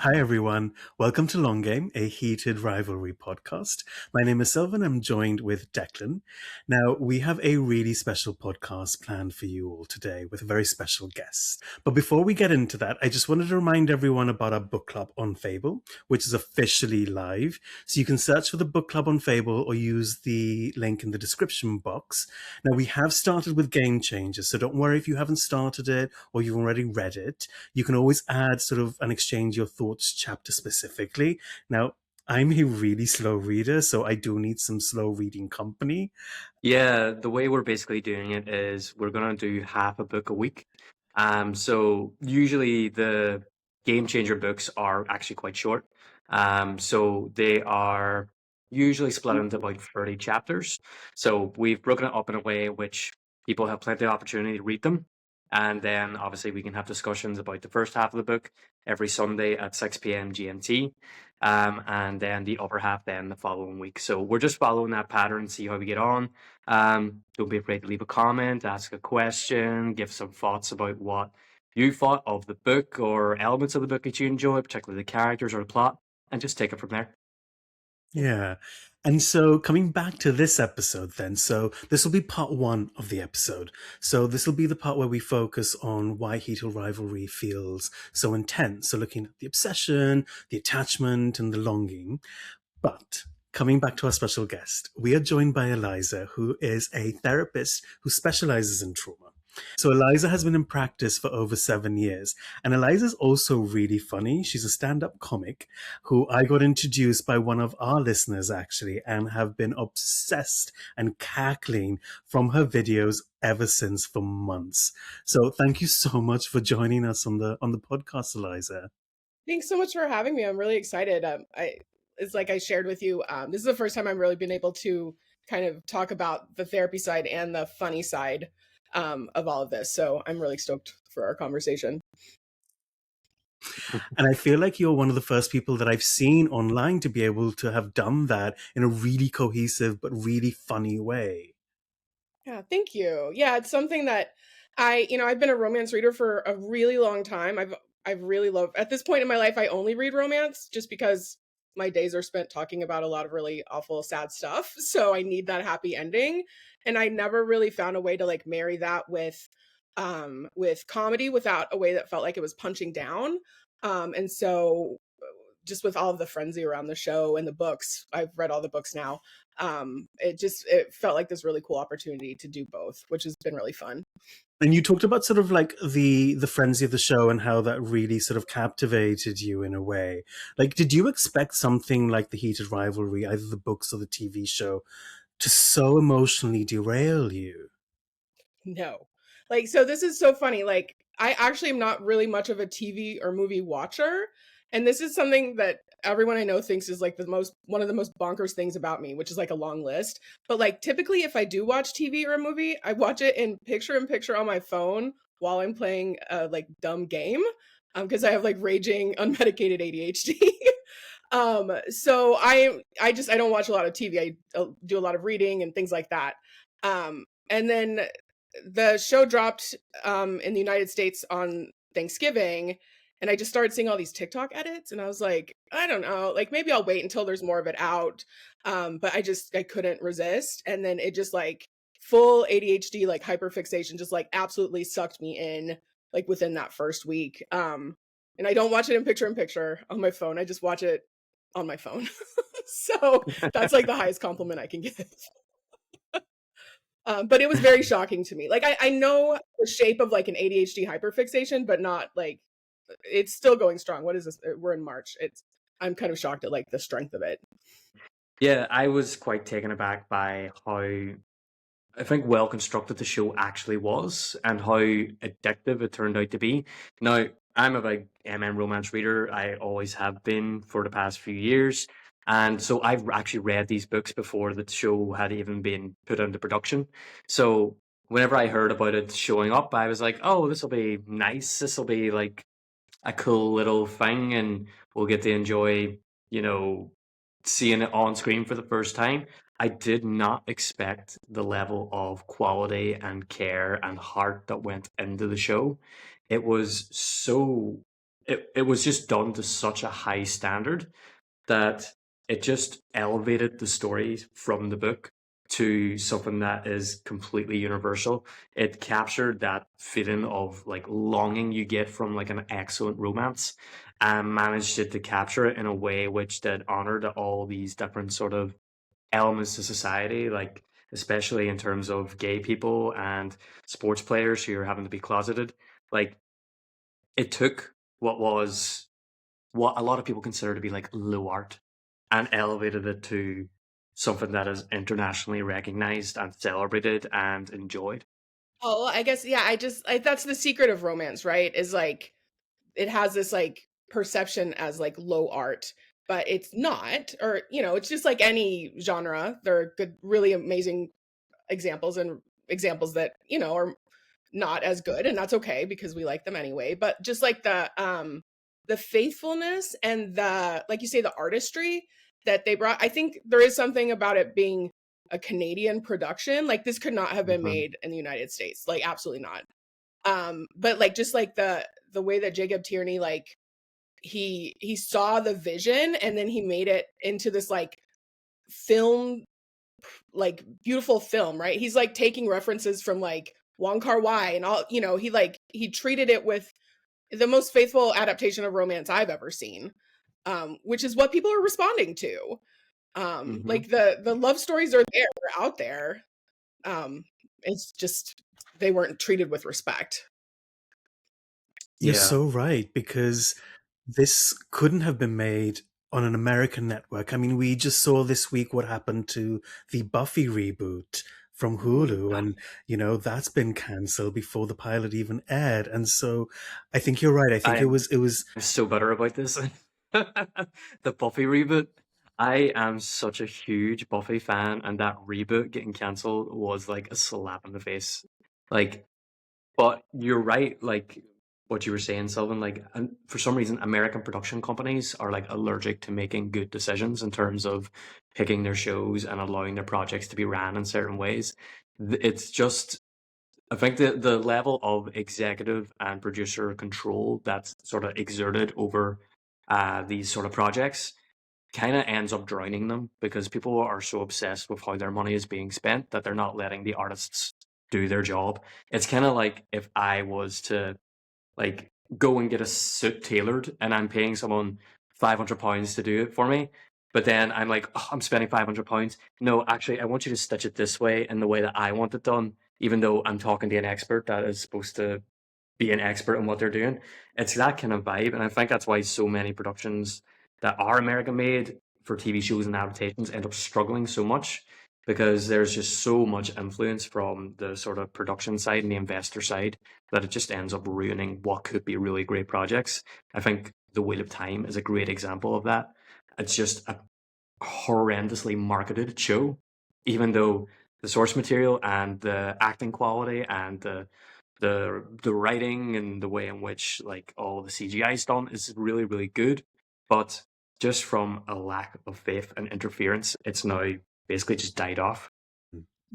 Hi, everyone. Welcome to Long Game, a Heated Rivalry podcast. My name is Silvan. I'm joined with Declan. Now, we have a really special podcast planned for you all today with a very special guest. But before we get into that, I just wanted to remind everyone about our book club on Fable, which is officially live. So you can search for the book club on Fable or use the link in the description box. Now, we have started with Game Changers, so don't worry if you haven't started it or you've already read it. You can always add sort of and exchange your thoughts chapter specifically. Now, I'm a really slow reader, so I do need some slow reading company. Yeah, the way we're basically doing it is we're going to do half a book a week. So usually the game changer books are actually quite short. So they are usually split into about 30 chapters. So we've broken it up in a way which people have plenty of opportunity to read them. And then obviously we can have discussions about the first half of the book every Sunday at 6 p.m. GMT. And then the upper half then the following week. So we're just following that pattern, see how we get on. Don't be afraid to leave a comment, ask a question, give some thoughts about what you thought of the book or elements of the book that you enjoy, particularly the characters or the plot, and just take it from there. Yeah. And so coming back to this episode then, so this will be part one of the episode. So this will be the part where we focus on why Heated Rivalry feels so intense. So looking at the obsession, the attachment, and the longing. But coming back to our special guest, we are joined by Eliza, who is a therapist who specializes in trauma. So Eliza has been in practice for over 7 years. And Eliza's also really funny. She's a stand-up comic who I got introduced by one of our listeners, actually, and have been obsessed and cackling from her videos ever since for months. So thank you so much for joining us on the podcast, Eliza. Thanks so much for having me. I'm really excited. It's like I shared with you. This is the first time I've really been able to kind of talk about the therapy side and the funny side of all of this. So I'm really stoked for our conversation. And I feel like you're one of the first people that I've seen online to be able to have done that in a really cohesive but really funny way. Yeah, thank you. Yeah, it's something that I've been a romance reader for a really long time. I've really loved, at this point in my life, I only read romance just because my days are spent talking about a lot of really awful, sad stuff. So I need that happy ending. And I never really found a way to like marry that with comedy without a way that felt like it was punching down. And so just with all of the frenzy around the show and the books, I've read all the books now. It felt like this really cool opportunity to do both, which has been really fun. And you talked about sort of like the frenzy of the show and how that really sort of captivated you in a way. Like, did you expect something like the Heated Rivalry, either the books or the TV show, to so emotionally derail you? No. Like, so this is so funny. Like, I actually am not really much of a TV or movie watcher. And this is something that everyone I know thinks is like one of the most bonkers things about me, which is like a long list. But like typically if I do watch TV or a movie, I watch it in picture on my phone while I'm playing a like dumb game. Because I have like raging unmedicated ADHD. So I don't watch a lot of TV. I do a lot of reading and things like that. And then the show dropped in the United States on Thanksgiving, and I just started seeing all these TikTok edits, and I was like, I don't know, like maybe I'll wait until there's more of it out. But I couldn't resist, and then it just like full ADHD like hyperfixation just like absolutely sucked me in like within that first week. And I don't watch it in picture on my phone. I just watch it on my phone. So that's like the highest compliment I can give. But it was very shocking to me. Like I know the shape of like an ADHD hyperfixation, but not like it's still going strong. What is this? We're in March. I'm kind of shocked at like the strength of it. Yeah, I was quite taken aback by how I think well constructed the show actually was and how addictive it turned out to be. Now, I'm a big romance reader. I always have been for the past few years. And so I've actually read these books before the show had even been put into production. So whenever I heard about it showing up, I was like, oh, this will be nice. This will be like a cool little thing and we'll get to enjoy, seeing it on screen for the first time. I did not expect the level of quality and care and heart that went into the show. It was so it was just done to such a high standard that it just elevated the story from the book to something that is completely universal. It captured that feeling of like longing you get from like an excellent romance, and managed it to capture it in a way which did honor to all these different sort of elements to society, like especially in terms of gay people and sports players who are having to be closeted. Like it took what a lot of people consider to be like low art and elevated it to something that is internationally recognized and celebrated and enjoyed. Oh, I guess, yeah, that's the secret of romance, right? Is like it has this like perception as like low art, but it's not, or it's just like any genre. There are good, really amazing examples and examples that, are not as good, and that's okay because we like them anyway. But just like the faithfulness and the, like you say, the artistry that they brought, I think there is something about it being a Canadian production. Like this could not have been Mhm. made in the United States, like absolutely not. But like just like the way that Jacob Tierney, like he saw the vision and then he made it into this like film, like beautiful film, right? He's like taking references from like Wong Kar-wai and all, he treated it with the most faithful adaptation of romance I've ever seen, which is what people are responding to. Mhm. Like the love stories are there, they're out there. It's just they weren't treated with respect. You're Yeah. so right, because this couldn't have been made on an American network. I mean, we just saw this week what happened to the Buffy reboot from Hulu, and that's been cancelled before the pilot even aired. And so I think you're right. I think it I'm was so bitter about this. The Buffy reboot. I am such a huge Buffy fan, and that reboot getting cancelled was like a slap in the face. Like, but you're right, like what you were saying, Sylvan. Like, and for some reason, American production companies are like allergic to making good decisions in terms of picking their shows and allowing their projects to be ran in certain ways. It's just, I think the level of executive and producer control that's sort of exerted over these sort of projects kind of ends up drowning them, because people are so obsessed with how their money is being spent that they're not letting the artists do their job. It's kind of like if I was to like go and get a suit tailored and I'm paying someone £500 to do it for me, but then I'm like, oh, I'm spending £500. No, actually, I want you to stitch it this way in the way that I want it done, even though I'm talking to an expert that is supposed to be an expert in what they're doing. It's that kind of vibe, and I think that's why so many productions that are American made for TV shows and adaptations end up struggling so much, because there's just so much influence from the sort of production side and the investor side that it just ends up ruining what could be really great projects. I think The Wheel of Time is a great example of that. It's just a horrendously marketed show, even though the source material and the acting quality and the writing and the way in which like all the CGI is done is really, really good. But just from a lack of faith and interference, it's now basically just died off.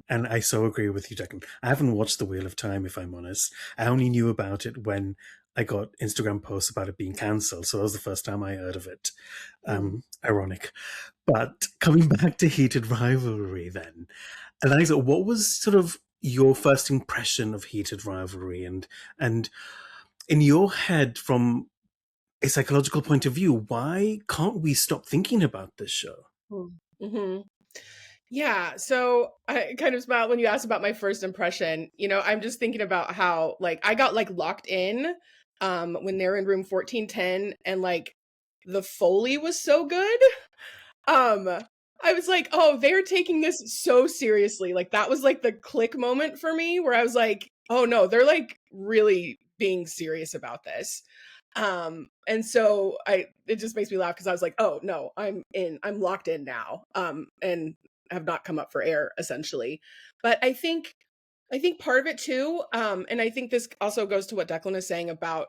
and I so agree with you, Declan. I haven't watched The Wheel of Time, if I'm honest. I only knew about it when I got Instagram posts about it being cancelled, so that was the first time I heard of it. Ironic. But coming back to Heated Rivalry then, Eliza, what was sort of your first impression of Heated Rivalry, and in your head, from a psychological point of view, why can't we stop thinking about this show? Mm-hmm. Yeah, so I kind of smiled when you asked about my first impression. I'm just thinking about how like I got like locked in when they're in room 1410, and like the Foley was so good. Um I was like, "Oh, they're taking this so seriously." Like that was like the click moment for me where I was like, "Oh no, they're like really being serious about this." And so it just makes me laugh because I was like, "Oh no, I'm in. I'm locked in now." And have not come up for air essentially. But I think part of it too, and I think this also goes to what Declan is saying about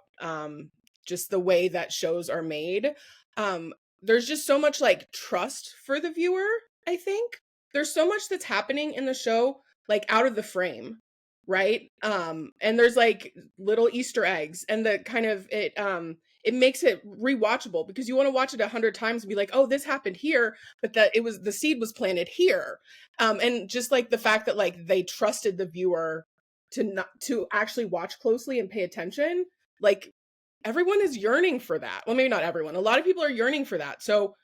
just the way that shows are made. Um, there's just so much like trust for the viewer, I think. There's so much that's happening in the show, like out of the frame, right? And there's like little Easter eggs, and the kind of it makes it rewatchable because you want to watch it 100 times and be like, oh, this happened here, but that it was the seed was planted here. And just like the fact that like they trusted the viewer to actually watch closely and pay attention, like everyone is yearning for that. Well, maybe not everyone. A lot of people are yearning for that. So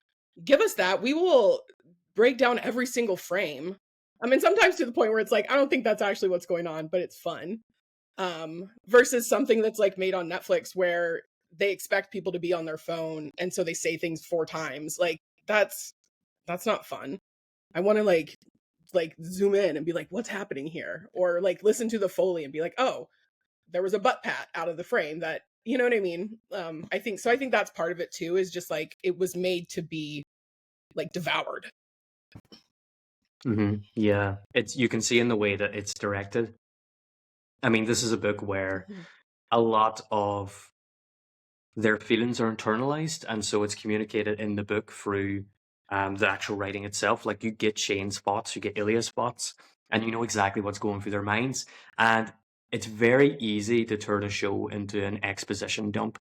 give us that. We will break down every single frame. I mean, sometimes to the point where it's like, I don't think that's actually what's going on, but it's fun. Versus something that's like made on Netflix where they expect people to be on their phone and so they say things 4 times. Like that's not fun. I want to like zoom in and be like, what's happening here? Or like listen to the Foley and be like, oh, there was a butt pat out of the frame that, you know what I mean? I think that's part of it too, is just like it was made to be like devoured. Yeah, you can see in the way that it's directed. I mean, this is a book where a lot of their feelings are internalized, and so it's communicated in the book through the actual writing itself. Like you get Shane's spots, you get Ilya's spots, and you know exactly what's going through their minds. And it's very easy to turn a show into an exposition dump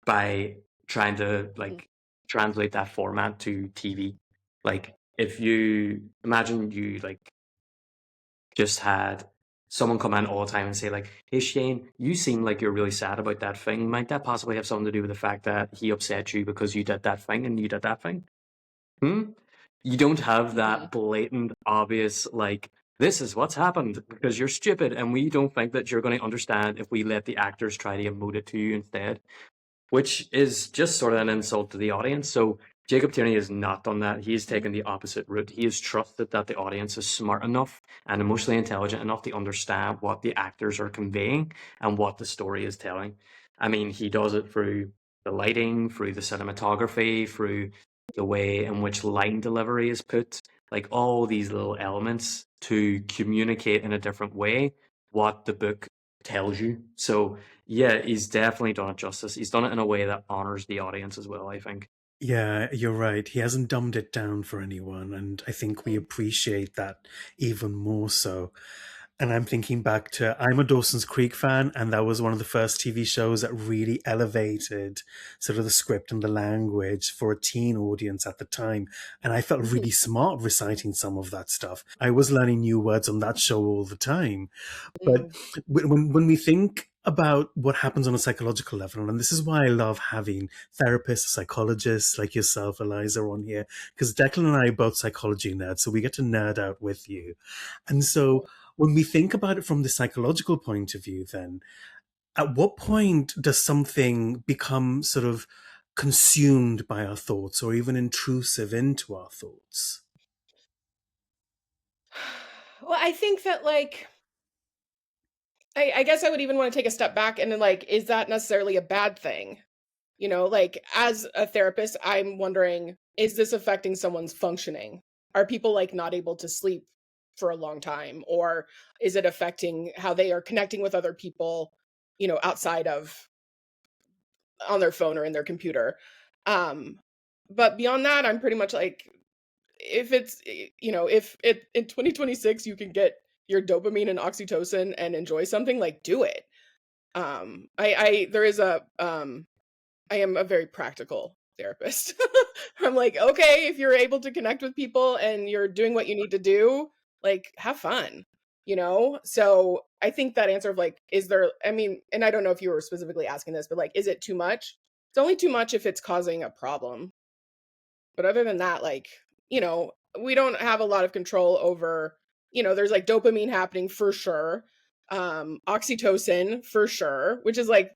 by trying to like translate that format to TV. Like if you imagine you like just had someone come in all the time and say like, hey Shane, you seem like you're really sad about that thing. Might that possibly have something to do with the fact that he upset you because you did that thing and you did that thing? You don't have that blatant, obvious, like, this is what's happened because you're stupid and we don't think that you're going to understand if we let the actors try to emote it to you instead, which is just sort of an insult to the audience. So Jacob Tierney has not done that. He's taken the opposite route. He has trusted that the audience is smart enough and emotionally intelligent enough to understand what the actors are conveying and what the story is telling. I mean, he does it through the lighting, through the cinematography, through the way in which line delivery is put, like all these little elements to communicate in a different way what the book tells you. So yeah, he's definitely done it justice. He's done it in a way that honors the audience as well, I think. Yeah, you're right. He hasn't dumbed it down for anyone, and I think we appreciate that even more so. And I'm thinking back to, I'm a Dawson's Creek fan, and that was one of the first TV shows that really elevated sort of the script and the language for a teen audience at the time. And I felt really smart reciting some of that stuff. I was learning new words on that show all the time. But when we think about what happens on a psychological level, and this is why I love having therapists, psychologists like yourself, Eliza, on here, because Declan and I are both psychology nerds, so we get to nerd out with you. And so when we think about it from the psychological point of view, then at what point does something become sort of consumed by our thoughts or even intrusive into our thoughts? Well, I think that like, I guess I would even want to take a step back and then like, is that necessarily a bad thing? You know, like as a therapist, I'm wondering, is this affecting someone's functioning? Are people like not able to sleep for a long time? Or is it affecting how they are connecting with other people, you know, outside of on their phone or in their computer? But beyond that, I'm pretty much like, if it's, you know, if it in 2026 you can get your dopamine and oxytocin and enjoy something, like do it. There is a I am a very practical therapist. I'm like, okay, if you're able to connect with people and you're doing what you need to do, like have fun, you know? So I think that answer of like, is there, I mean, and I don't know if you were specifically asking this, but like, is it too much? It's only too much if it's causing a problem. But other than that, like, you know, we don't have a lot of control over, you know, there's like dopamine happening for sure. Oxytocin for sure, which is like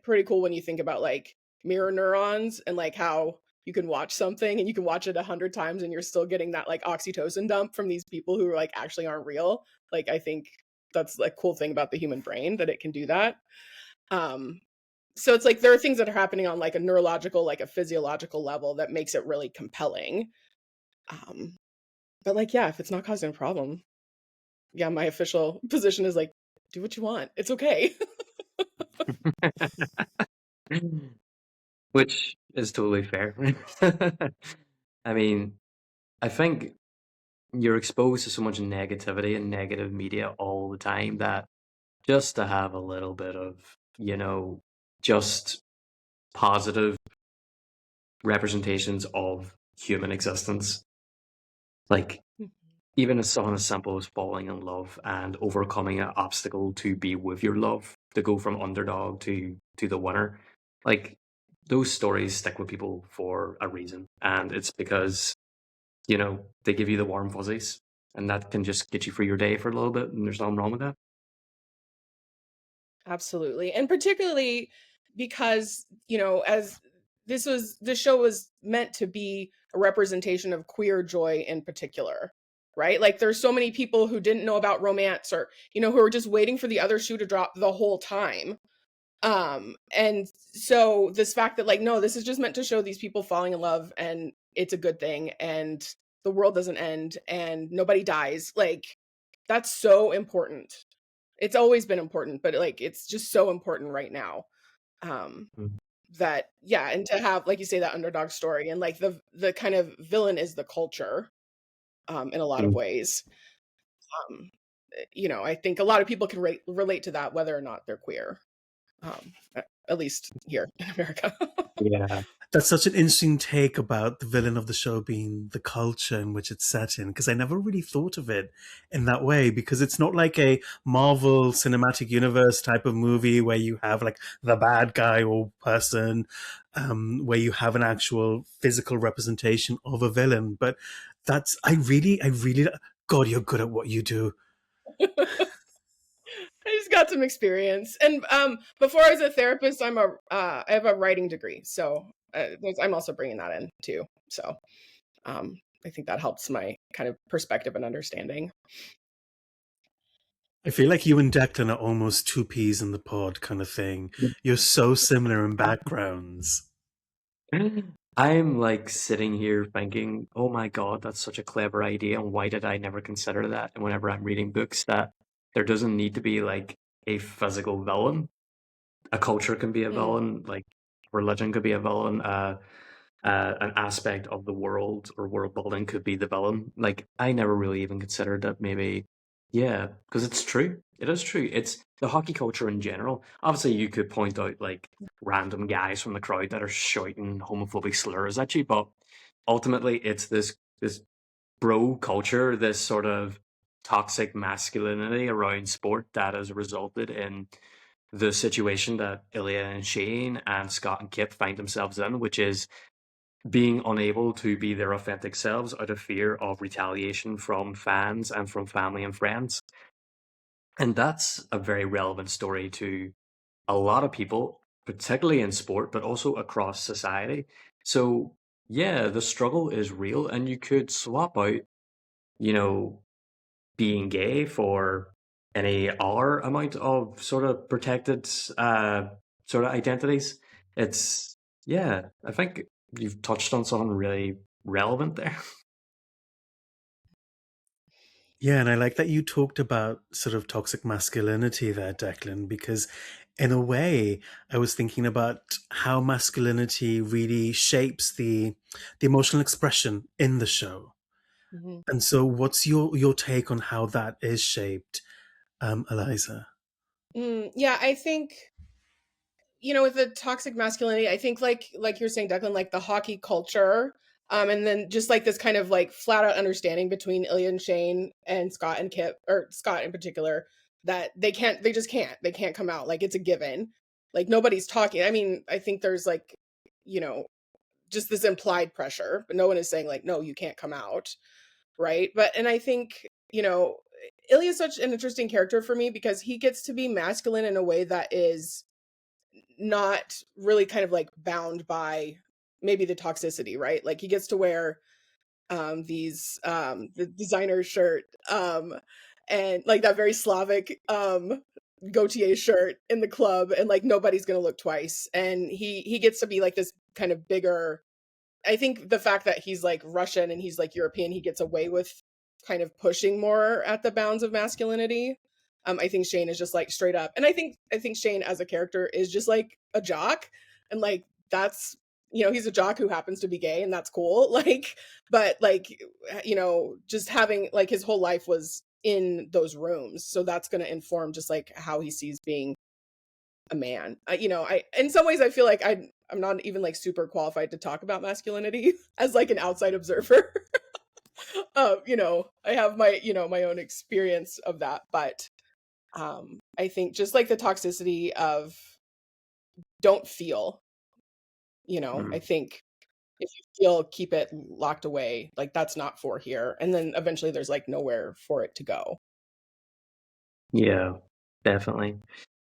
pretty cool when you think about like mirror neurons and like how you can watch something and you can watch it 100 times and you're still getting that like oxytocin dump from these people who are like actually aren't real. Like I think that's like cool thing about the human brain that it can do that. So it's like there are things that are happening on like a neurological, like a physiological level that makes it really compelling. But like, yeah, if it's not causing a problem, yeah, my official position is like, do what you want. It's okay. Which is totally fair. I mean, I think you're exposed to so much negativity and negative media all the time that just to have a little bit of, you know, just positive representations of human existence. Like, even as something as simple as falling in love and overcoming an obstacle to be with your love, to go from underdog to the winner, like those stories stick with people for a reason, and it's because they give you the warm fuzzies, and that can just get you through your day for a little bit, and there's nothing wrong with that. Absolutely. And particularly because, as this show was meant to be a representation of queer joy in particular, right? Like there's so many people who didn't know about romance or, who were just waiting for the other shoe to drop the whole time. And so this fact that like, no, this is just meant to show these people falling in love and it's a good thing and the world doesn't end and nobody dies. Like that's so important. It's always been important, but like it's just so important right now. Mm. That yeah, and to have, like you say, that underdog story and like the kind of villain is the culture, in a lot of Mm. ways. I think a lot of people can relate to that, whether or not they're queer. At least here in America. Yeah. That's such an interesting take about the villain of the show being the culture in which it's set in, because I never really thought of it in that way, because it's not like a Marvel Cinematic Universe type of movie where you have like the bad guy or person, where you have an actual physical representation of a villain. But I really, God, you're good at what you do. I just got some experience, and before I was a therapist, I have a writing degree, so I'm also bringing that in too. So I think that helps my kind of perspective and understanding. I feel like you and Declan are almost two peas in the pod kind of thing. You're so similar in backgrounds. I'm like sitting here thinking, oh my God, that's such a clever idea. And why did I never consider that? And whenever I'm reading books, that there doesn't need to be like a physical villain. A culture can be a villain, like religion could be a villain, an aspect of the world or world building could be the villain. Like, I never really even considered that maybe, yeah, because it's true. It is true. It's the hockey culture in general. Obviously, you could point out like random guys from the crowd that are shouting homophobic slurs at you, but ultimately, it's this bro culture, this sort of toxic masculinity around sport that has resulted in the situation that Ilya and Shane and Scott and Kip find themselves in, which is being unable to be their authentic selves out of fear of retaliation from fans and from family and friends. And that's a very relevant story to a lot of people, particularly in sport, but also across society. So, yeah, the struggle is real, and you could swap out, you know, being gay for any other amount of sort of protected sort of identities. It's, yeah, I think you've touched on something really relevant there. Yeah, and I like that you talked about sort of toxic masculinity there, Declan, because in a way, I was thinking about how masculinity really shapes the emotional expression in the show. Mhm. And so what's your take on how that is shaped, Eliza? Yeah, I think with the toxic masculinity, I think like you're saying, Declan, like the hockey culture, and then just like this kind of like flat out understanding between Ilya and Shane and Scott and Kip, or Scott in particular, that they can't come out. Like it's a given. Like nobody's talking. I mean, I think there's like, just this implied pressure, but no one is saying like, no, you can't come out. Right. And I think, Ilya is such an interesting character for me because he gets to be masculine in a way that is not really kind of like bound by maybe the toxicity, right? Like he gets to wear the designer shirt, and like that very Slavic Gautier shirt in the club, and like nobody's gonna look twice. And he gets to be like this kind of bigger. I think the fact that he's like Russian and he's like European, he gets away with kind of pushing more at the bounds of masculinity. I think Shane is just like straight up, and I think Shane as a character is just like a jock, and like that's he's a jock who happens to be gay, and that's cool. Like, but like just having like his whole life was in those rooms, so that's going to inform just like how he sees being a man. I in some ways I feel like I'm not even like super qualified to talk about masculinity as like an outside observer. I have my, my own experience of that, but I think just like the toxicity of don't feel, I think if you feel, keep it locked away, like that's not for here. And then eventually there's like nowhere for it to go. Yeah, definitely.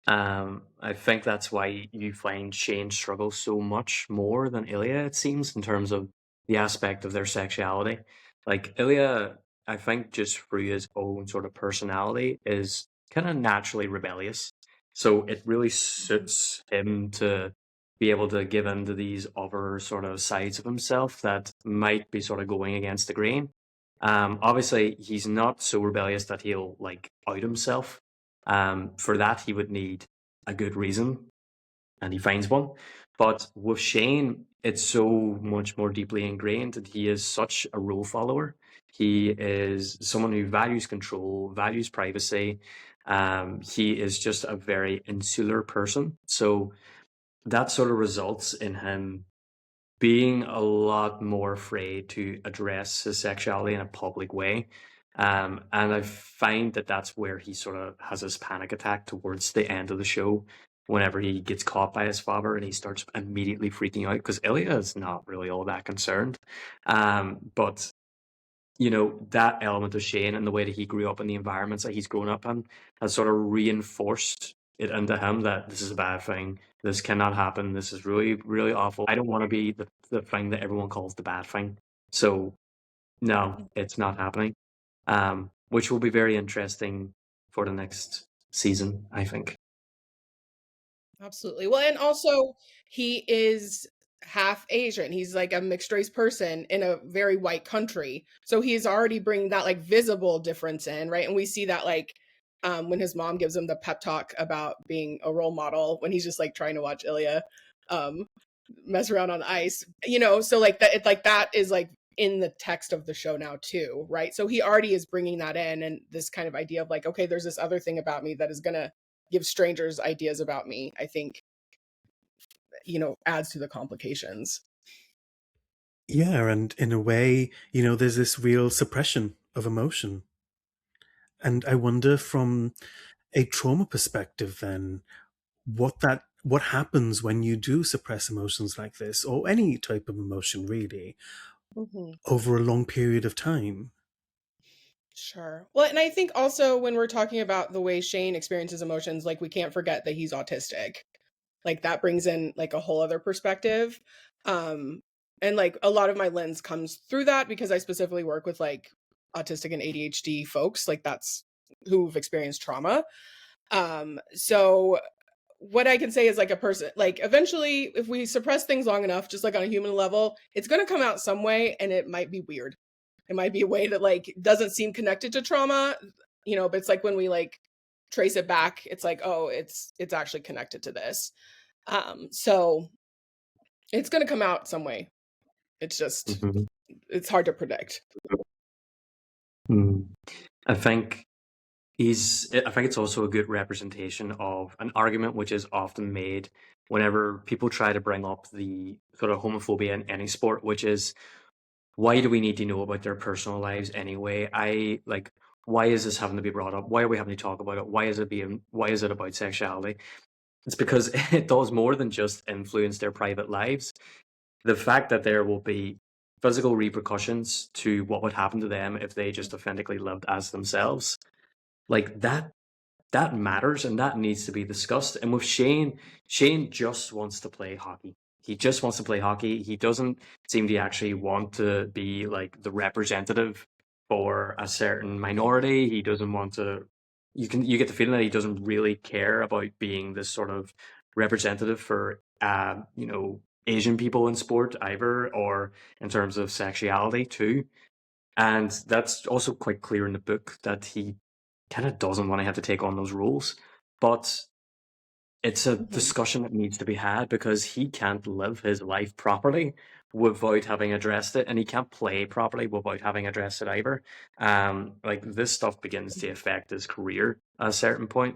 I think that's why you find Shane struggle so much more than Ilya, it seems, in terms of the aspect of their sexuality. Like Ilya, I think just through his own sort of personality is kind of naturally rebellious. So it really suits him to be able to give in to these other sort of sides of himself that might be sort of going against the grain. Obviously, he's not so rebellious that he'll like out himself. For that, he would need a good reason, and he finds one. But with Shane, it's so much more deeply ingrained that he is such a rule follower. He is someone who values control, values privacy. He is just a very insular person. So that sort of results in him being a lot more afraid to address his sexuality in a public way. And I find that that's where he sort of has his panic attack towards the end of the show, whenever he gets caught by his father and he starts immediately freaking out because Ilya is not really all that concerned. But that element of Shane and the way that he grew up in the environments that he's grown up in has sort of reinforced it into him that this is a bad thing. This cannot happen. This is really, really awful. I don't want to be the thing that everyone calls the bad thing. So, no, it's not happening. Which will be very interesting for the next season, I think. Absolutely. Well, and also he is half Asian. He's like a mixed race person in a very white country. So he's already bringing that like visible difference in, right? And we see that like when his mom gives him the pep talk about being a role model when he's just like trying to watch Ilya mess around on ice, so like that is like in the text of the show now too, right? So he already is bringing that in, and this kind of idea of like, okay, there's this other thing about me that is going to give strangers ideas about me, I think, adds to the complications. Yeah, and in a way, there's this real suppression of emotion. And I wonder from a trauma perspective then, what happens when you do suppress emotions like this, or any type of emotion really, over a long period of time. Sure. Well, and I think also when we're talking about the way Shane experiences emotions, like we can't forget that he's autistic. Like that brings in like a whole other perspective. And like a lot of my lens comes through that because I specifically work with like autistic and ADHD folks, like that's who've experienced trauma. So what I can say is like a person, like eventually if we suppress things long enough, just like on a human level, it's going to come out some way and it might be weird. It might be a way that like doesn't seem connected to trauma, but it's like when we like trace it back, it's like, oh, it's actually connected to this. So it's going to come out some way. It's just, it's hard to predict. I think it's also a good representation of an argument which is often made whenever people try to bring up the sort of homophobia in any sport, which is, why do we need to know about their personal lives anyway? Why is this having to be brought up? Why are we having to talk about it? Why is it about sexuality? It's because it does more than just influence their private lives. The fact that there will be physical repercussions to what would happen to them if they just authentically lived as themselves, like that matters and that needs to be discussed. And with Shane just wants to play hockey. He just wants to play hockey. He doesn't seem to actually want to be like the representative for a certain minority. He doesn't want to. You get the feeling that he doesn't really care about being this sort of representative for Asian people in sport either, or in terms of sexuality too. And that's also quite clear in the book that he kind of doesn't want to have to take on those roles. But it's a discussion that needs to be had because he can't live his life properly without having addressed it, and he can't play properly without having addressed it either. Like this stuff begins to affect his career at a certain point,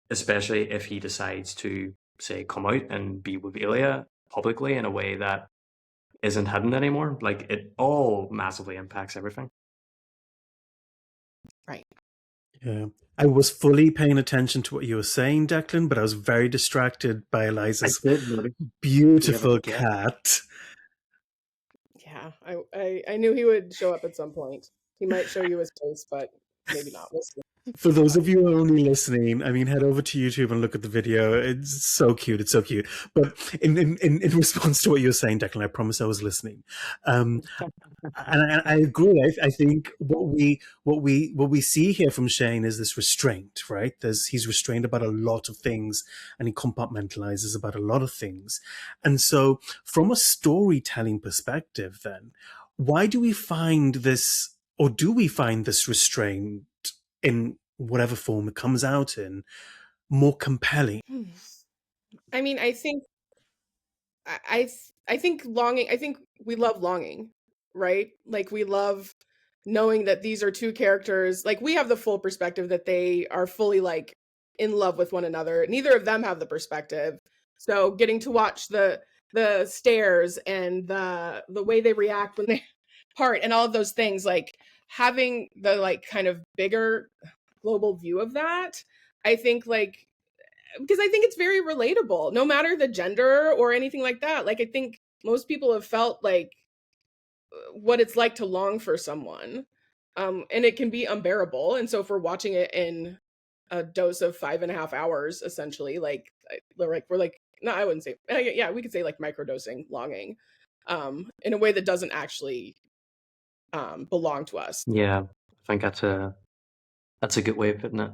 especially if he decides to say, come out and be with Ilya publicly in a way that isn't hidden anymore. Like, it all massively impacts everything. Right. Yeah. I was fully paying attention to what you were saying, Declan, but I was very distracted by Eliza's beautiful cat. Yeah, I knew he would show up at some point. He might show you his face, but maybe not. We'll see. For those of you who are only listening, I mean, head over to YouTube and look at the video. It's so cute. It's so cute. But in response to what you were saying, Declan, I promise I was listening. And I agree. I think what we see here from Shane is this restraint, right? He's restrained about a lot of things, and he compartmentalizes about a lot of things. And so, from a storytelling perspective, then, why do we find this, or do we find this restraint in whatever form it comes out in, more compelling? I mean, I think longing. I think we love longing, right? Like, we love knowing that these are two characters. Like, we have the full perspective that they are fully like in love with one another. Neither of them have the perspective. So getting to watch the stares and the way they react when they part and all of those things, like having the like kind of bigger global view of that, I think, like, because I think it's very relatable, no matter the gender or anything like that. Like, I think most people have felt like what it's like to long for someone, and it can be unbearable. And so if we're watching it in a dose of 5.5 hours, essentially, like we're like, no, I wouldn't say, yeah, we could say like microdosing longing, in a way that doesn't actually belong to us. Yeah, I think that's a good way of putting it.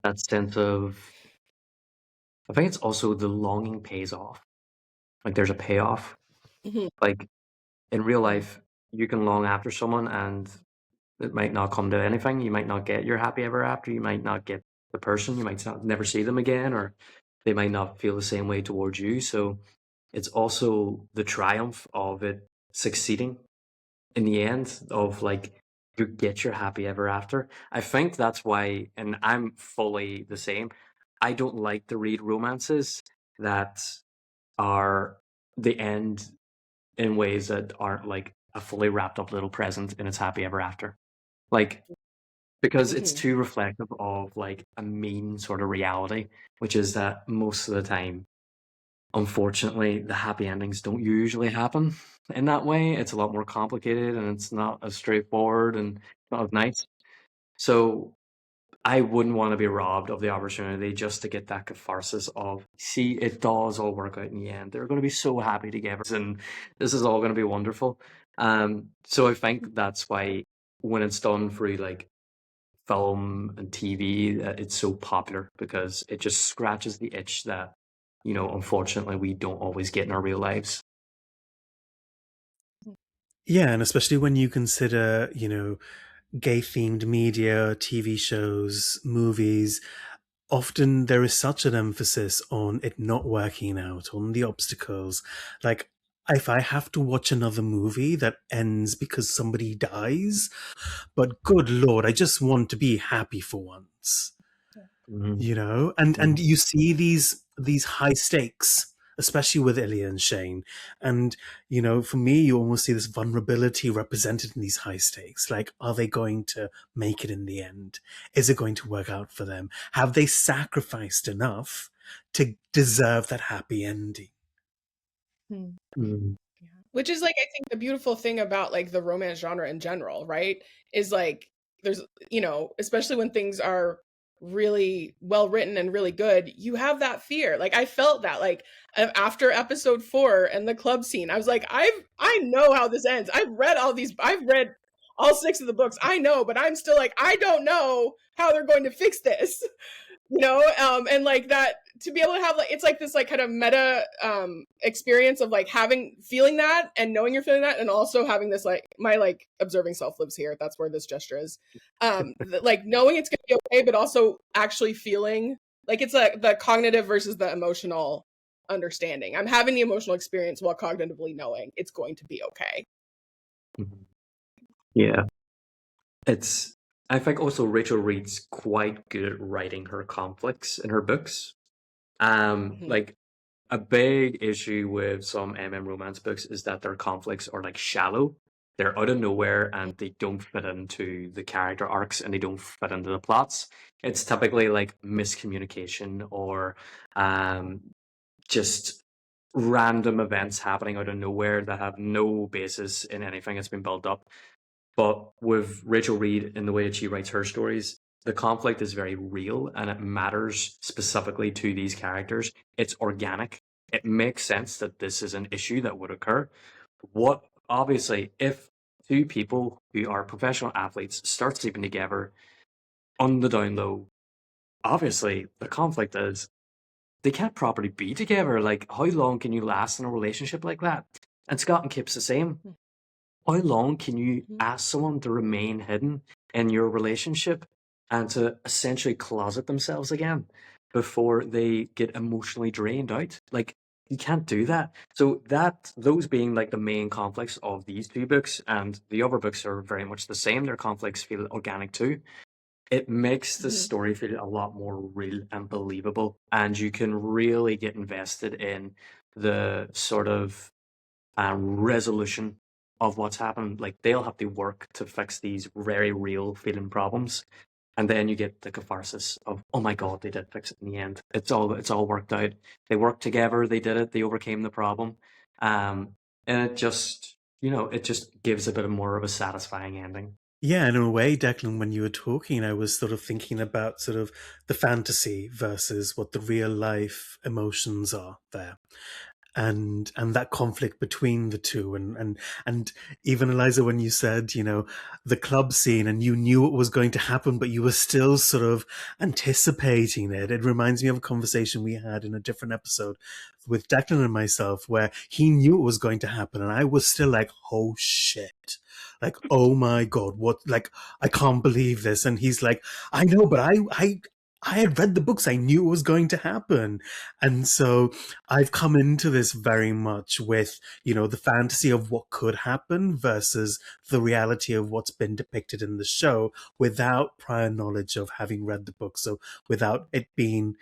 That sense of, I think it's also the longing pays off. Like, there's a payoff. Mhm. Like, in real life, you can long after someone and it might not come to anything. You might not get your happy ever after. You might not get the person. You might never see them again, or they might not feel the same way towards you. So it's also the triumph of it succeeding in the end, of like, you get your happy ever after. I think that's why, and I'm fully the same, I don't like to read romances that are the end in ways that aren't like a fully wrapped up little present in its happy ever after. Like, because it's too reflective of like a mean sort of reality, which is that most of the time, unfortunately, the happy endings don't usually happen in that way. It's a lot more complicated and it's not as straightforward and not as nice. So I wouldn't want to be robbed of the opportunity just to get that catharsis of, see, it does all work out in the end. They're going to be so happy together and this is all going to be wonderful. So I think that's why when it's done through like film and TV, it's so popular, because it just scratches the itch that, unfortunately we don't always get in our real lives. Yeah, and especially when you consider, gay-themed media, TV shows, movies, often there is such an emphasis on it not working out, on the obstacles. Like, if I have to watch another movie that ends because somebody dies, but good Lord, I just want to be happy for once. And you see these high stakes, especially with Ilya and Shane. And, for me, you almost see this vulnerability represented in these high stakes. Like, are they going to make it in the end? Is it going to work out for them? Have they sacrificed enough to deserve that happy ending? Which is like, I think the beautiful thing about like the romance genre in general, right? Is like, there's, especially when things are really well written and really good, you have that fear. Like, I felt that, like, after episode 4 and the club scene, I was like, I know how this ends. I've read all 6 of the books. I know, but I'm still like, I don't know how they're going to fix this. And like that, to be able to have like, it's like this like kind of meta experience of like feeling that and knowing you're feeling that, and also having this like, my like observing self lives here, that's where this gesture is, like knowing it's gonna be okay, but also actually feeling like it's like the cognitive versus the emotional understanding. I'm having the emotional experience while cognitively knowing it's going to be okay. Yeah, I think also Rachel Reed's quite good at writing her conflicts in her books. Like, a big issue with some romance books is that their conflicts are like shallow. They're out of nowhere and they don't fit into the character arcs and they don't fit into the plots. It's typically like miscommunication or um, just random events happening out of nowhere that have no basis in anything that's been built up. But with Rachel Reed, in the way that she writes her stories, the conflict is very real and it matters specifically to these characters. It's organic. It makes sense that this is an issue that would occur. What obviously, if two people who are professional athletes start sleeping together on the down low, obviously the conflict is they can't properly be together. Like, how long can you last in a relationship like that? And Scott and Kip's the same. How long can you ask someone to remain hidden in your relationship and to essentially closet themselves again before they get emotionally drained out? Like, you can't do that. So those being like the main conflicts of these two books, and the other books are very much the same. Their conflicts feel organic too. It makes the story feel a lot more real and believable, and you can really get invested in the sort of resolution of what's happened. Like, they'll have to work to fix these very real feeling problems, and then you get the catharsis of, oh my god, they did fix it in the end. It's all worked out. They worked together. They did it. They overcame the problem, and it just it just gives a bit more of a satisfying ending. Yeah, in a way, Declan, when you were talking, I was sort of thinking about sort of the fantasy versus what the real life emotions are there. And that conflict between the two, and even Eliza, when you said, the club scene, and you knew what was going to happen, but you were still sort of anticipating it. It reminds me of a conversation we had in a different episode with Declan and myself, where he knew it was going to happen, and I was still like, oh shit. Like, oh my god, what? Like, I can't believe this. And he's like, I know, but I had read the books. I knew it was going to happen. And so I've come into this very much with, the fantasy of what could happen versus the reality of what's been depicted in the show without prior knowledge of having read the book. So without it being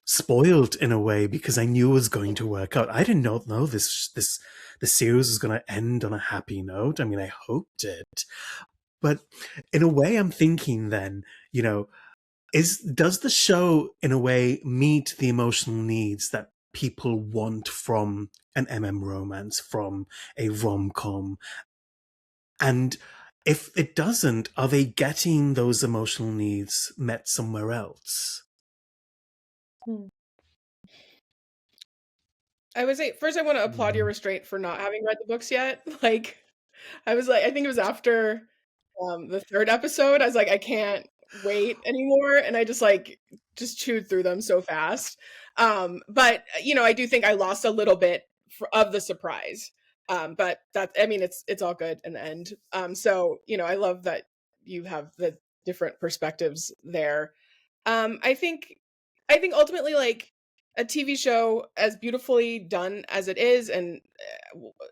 spoiled in a way, because I knew it was going to work out. I did not know the series was going to end on a happy note. I mean, I hoped it. But in a way, I'm thinking then, does the show in a way meet the emotional needs that people want from an romance, from a rom-com? And if it doesn't, are they getting those emotional needs met somewhere else? I would say, first I want to applaud your restraint for not having read the books yet. Like, I think it was after the third episode, I was like, I can't wait anymore, and I just chewed through them so fast. But I do think I lost a little bit of the surprise. But it's all good in the end. So I love that you have the different perspectives there. I think ultimately, like, a TV show as beautifully done as it is, and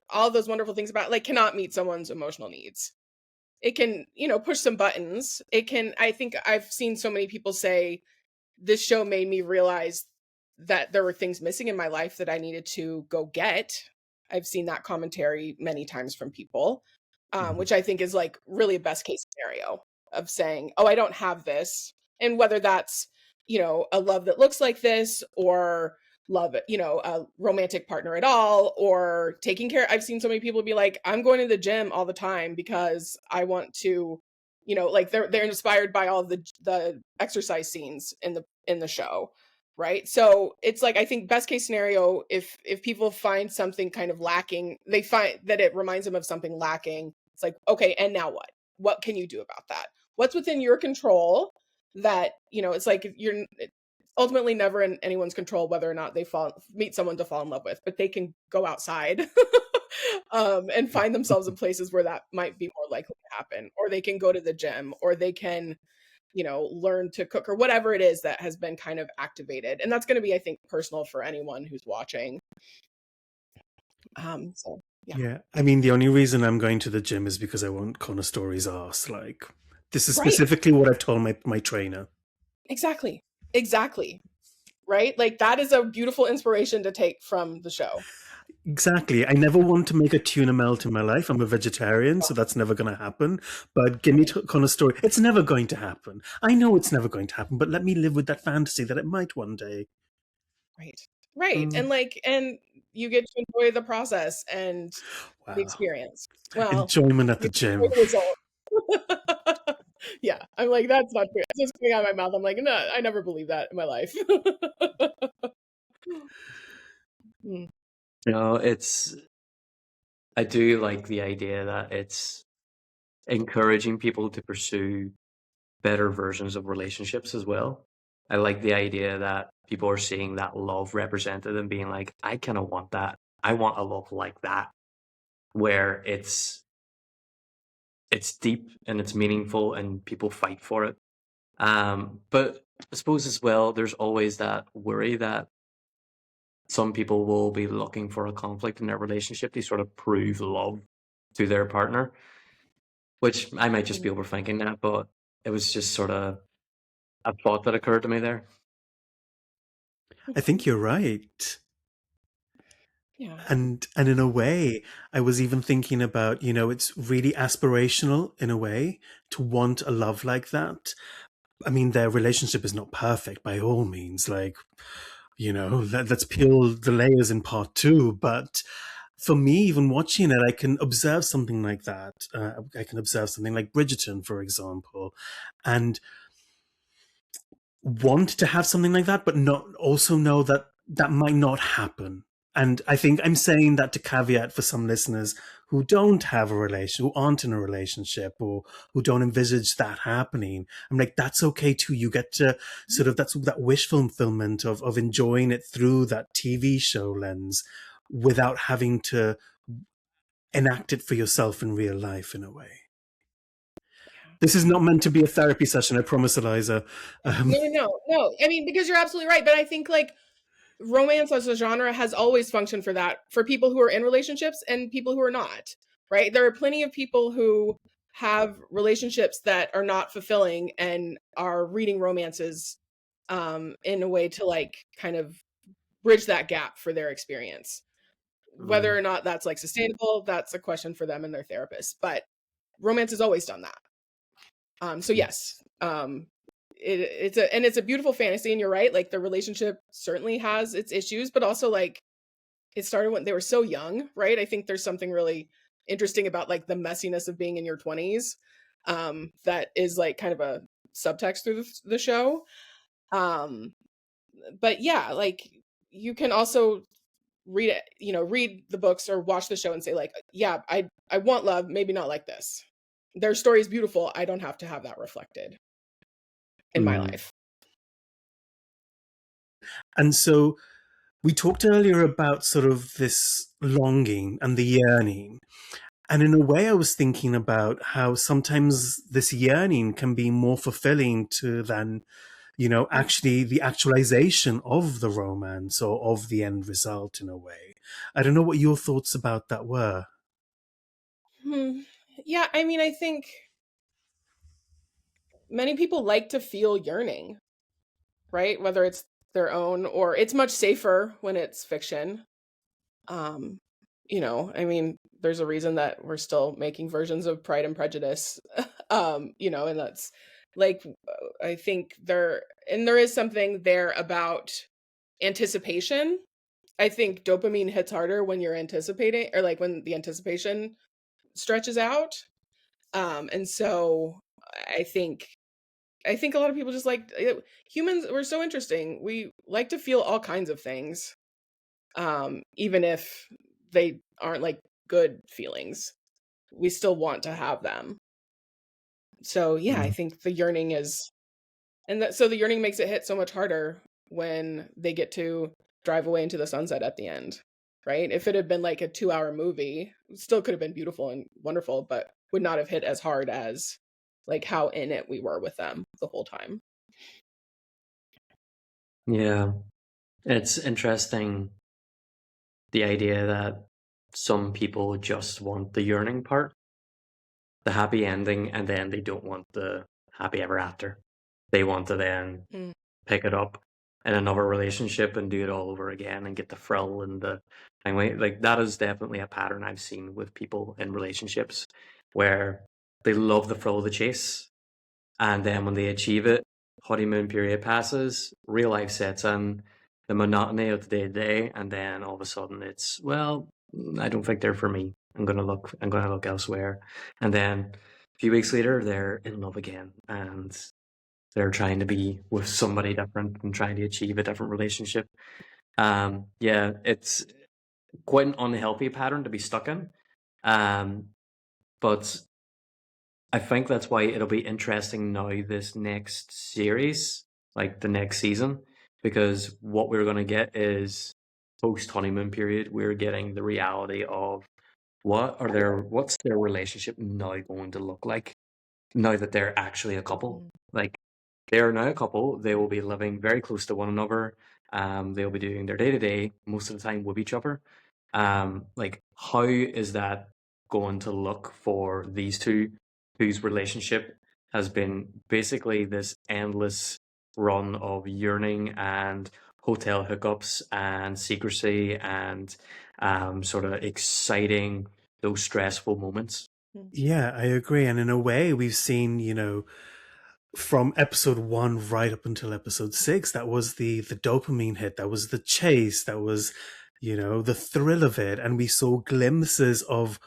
all those wonderful things about it, like, cannot meet someone's emotional needs. It can, push some buttons. I think I've seen so many people say this show made me realize that there were things missing in my life that I needed to go get. I've seen that commentary many times from people, which I think is like really a best case scenario of saying, oh, I don't have this. And whether that's, a love that looks like this, or love, a romantic partner at all, or taking care. I've seen so many people be like, I'm going to the gym all the time because I want to, like, they're inspired by all of the exercise scenes in the show. Right. So it's like, I think best case scenario, if people find something kind of lacking, they find that it reminds them of something lacking. It's like, okay, and now what? What can you do about that? What's within your control? That, it's like, you're ultimately never in anyone's control whether or not they meet someone to fall in love with, but they can go outside and find themselves in places where that might be more likely to happen, or they can go to the gym, or they can, learn to cook, or whatever it is that has been kind of activated. And that's going to be, I think, personal for anyone who's watching. So yeah. I mean, the only reason I'm going to the gym is because I want Connor Story's ass. Like, this is specifically what I've told my trainer. Exactly. right? Like that is a beautiful inspiration to take from the show. Exactly. I never want to make a tuna melt in my life. I'm a vegetarian, so that's never going to happen. But give me kind of story. It's never going to happen. I know it's never going to happen, but let me live with that fantasy that it might one day. Right. And like, and you get to enjoy the process and the Wow. experience. Well, Enjoyment at the you enjoy gym. the result. Yeah. I'm like, that's not true. It's just coming out of my mouth. I'm like, no, I never believed that in my life. Mm. No, I do like the idea that it's encouraging people to pursue better versions of relationships as well. I like the idea that people are seeing that love represented and being like, I kind of want that. I want a love like that, where it's deep and it's meaningful and people fight for it. But I suppose as well, there's always that worry that some people will be looking for a conflict in their relationship to sort of prove love to their partner, which I might just be overthinking that, but it was just sort of a thought that occurred to me there. I think you're right. Yeah. And in a way, I was even thinking about, it's really aspirational in a way to want a love like that. I mean, their relationship is not perfect by all means. Like, let's peel the layers in part 2. But for me, even watching it, I can observe something like that. I can observe something like Bridgerton, for example, and want to have something like that, but not also know that that might not happen. And I think I'm saying that to caveat for some listeners who don't have a relation, who aren't in a relationship, or who don't envisage that happening. I'm like, that's okay too. You get to sort of, that's that wish fulfillment of enjoying it through that TV show lens without having to enact it for yourself in real life in a way. This is not meant to be a therapy session, I promise, Eliza. No. I mean, because you're absolutely right. But I think like romance as a genre has always functioned for that, for people who are in relationships and people who are not, right? There are plenty of people who have relationships that are not fulfilling and are reading romances in a way to like kind of bridge that gap for their experience. Whether or not that's like sustainable, that's a question for them and their therapist. But romance has always done that. So yes, it's a beautiful fantasy, and you're right. Like the relationship certainly has its issues, but also like it started when they were so young, right? I think there's something really interesting about like the messiness of being in your 20s, that is like kind of a subtext through the show. But yeah, like you can also read it, read the books or watch the show and say like, yeah, I want love, maybe not like this. Their story is beautiful. I don't have to have that reflected in my life. And so we talked earlier about sort of this longing and the yearning. And in a way, I was thinking about how sometimes this yearning can be more fulfilling than, actually the actualization of the romance or of the end result in a way. I don't know what your thoughts about that were. Yeah, I mean, I think many people like to feel yearning, right? Whether it's their own or it's much safer when it's fiction. I mean, there's a reason that we're still making versions of Pride and Prejudice. And that's like I think there is something there about anticipation. I think dopamine hits harder when you're anticipating, or like when the anticipation stretches out. And so I think a lot of people just like humans. We're so interesting. We like to feel all kinds of things, even if they aren't like good feelings. We still want to have them. So yeah, I think the yearning is, so the yearning makes it hit so much harder when they get to drive away into the sunset at the end, right? If it had been like a 2-hour movie, it still could have been beautiful and wonderful, but would not have hit as hard as like how in it we were with them the whole time. Yeah, it's interesting, the idea that some people just want the yearning part, the happy ending, and then they don't want the happy ever after. They want to then pick it up. in another relationship and do it all over again and get the thrill and the anyway, like that is definitely a pattern I've seen with people in relationships where they love the thrill of the chase, and then when they achieve it, honeymoon period passes, real life sets in, the monotony of the day to day, and then all of a sudden it's, well, I don't think they're for me. I'm gonna look elsewhere. And then a few weeks later they're in love again and they're trying to be with somebody different and trying to achieve a different relationship. Yeah, it's quite an unhealthy pattern to be stuck in. Um, but I think that's why it'll be interesting now, this next series, like the next season, because what we're going to get is post honeymoon period. We're getting the reality of what's their relationship now going to look like now that they're actually a couple. Like they are now a couple. They will be living very close to one another. They'll be doing their day to day most of the time with each other. Like how is that going to look for these two, whose relationship has been basically this endless run of yearning and hotel hookups and secrecy and sort of exciting those stressful moments. Yeah, I agree. And in a way, we've seen, from episode 1 right up until episode 6, that was the dopamine hit, that was the chase, that was, the thrill of it. And we saw glimpses of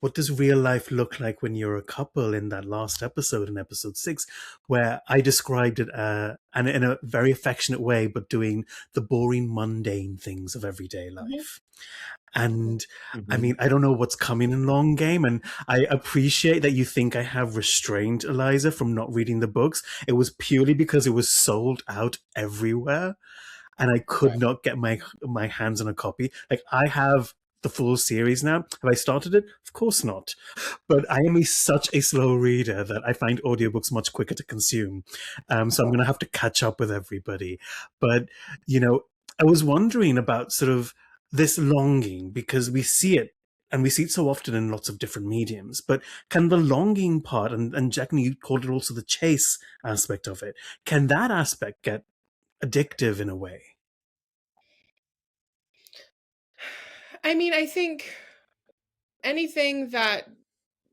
what does real life look like when you're a couple in that last episode, in episode 6, where I described it and in a very affectionate way, but doing the boring, mundane things of everyday life. And I mean, I don't know what's coming in long game, and I appreciate that you think I have restrained Eliza from not reading the books. It was purely because it was sold out everywhere, and I could not get my hands on a copy. Like, I have the full series now. Have I started it? Of course not. But I am such a slow reader that I find audiobooks much quicker to consume. So I'm going to have to catch up with everybody. But, I was wondering about sort of this longing, because we see it, and we see it so often in lots of different mediums. But can the longing part, and Jack, you called it also the chase aspect of it, can that aspect get addictive in a way? I mean, I think anything that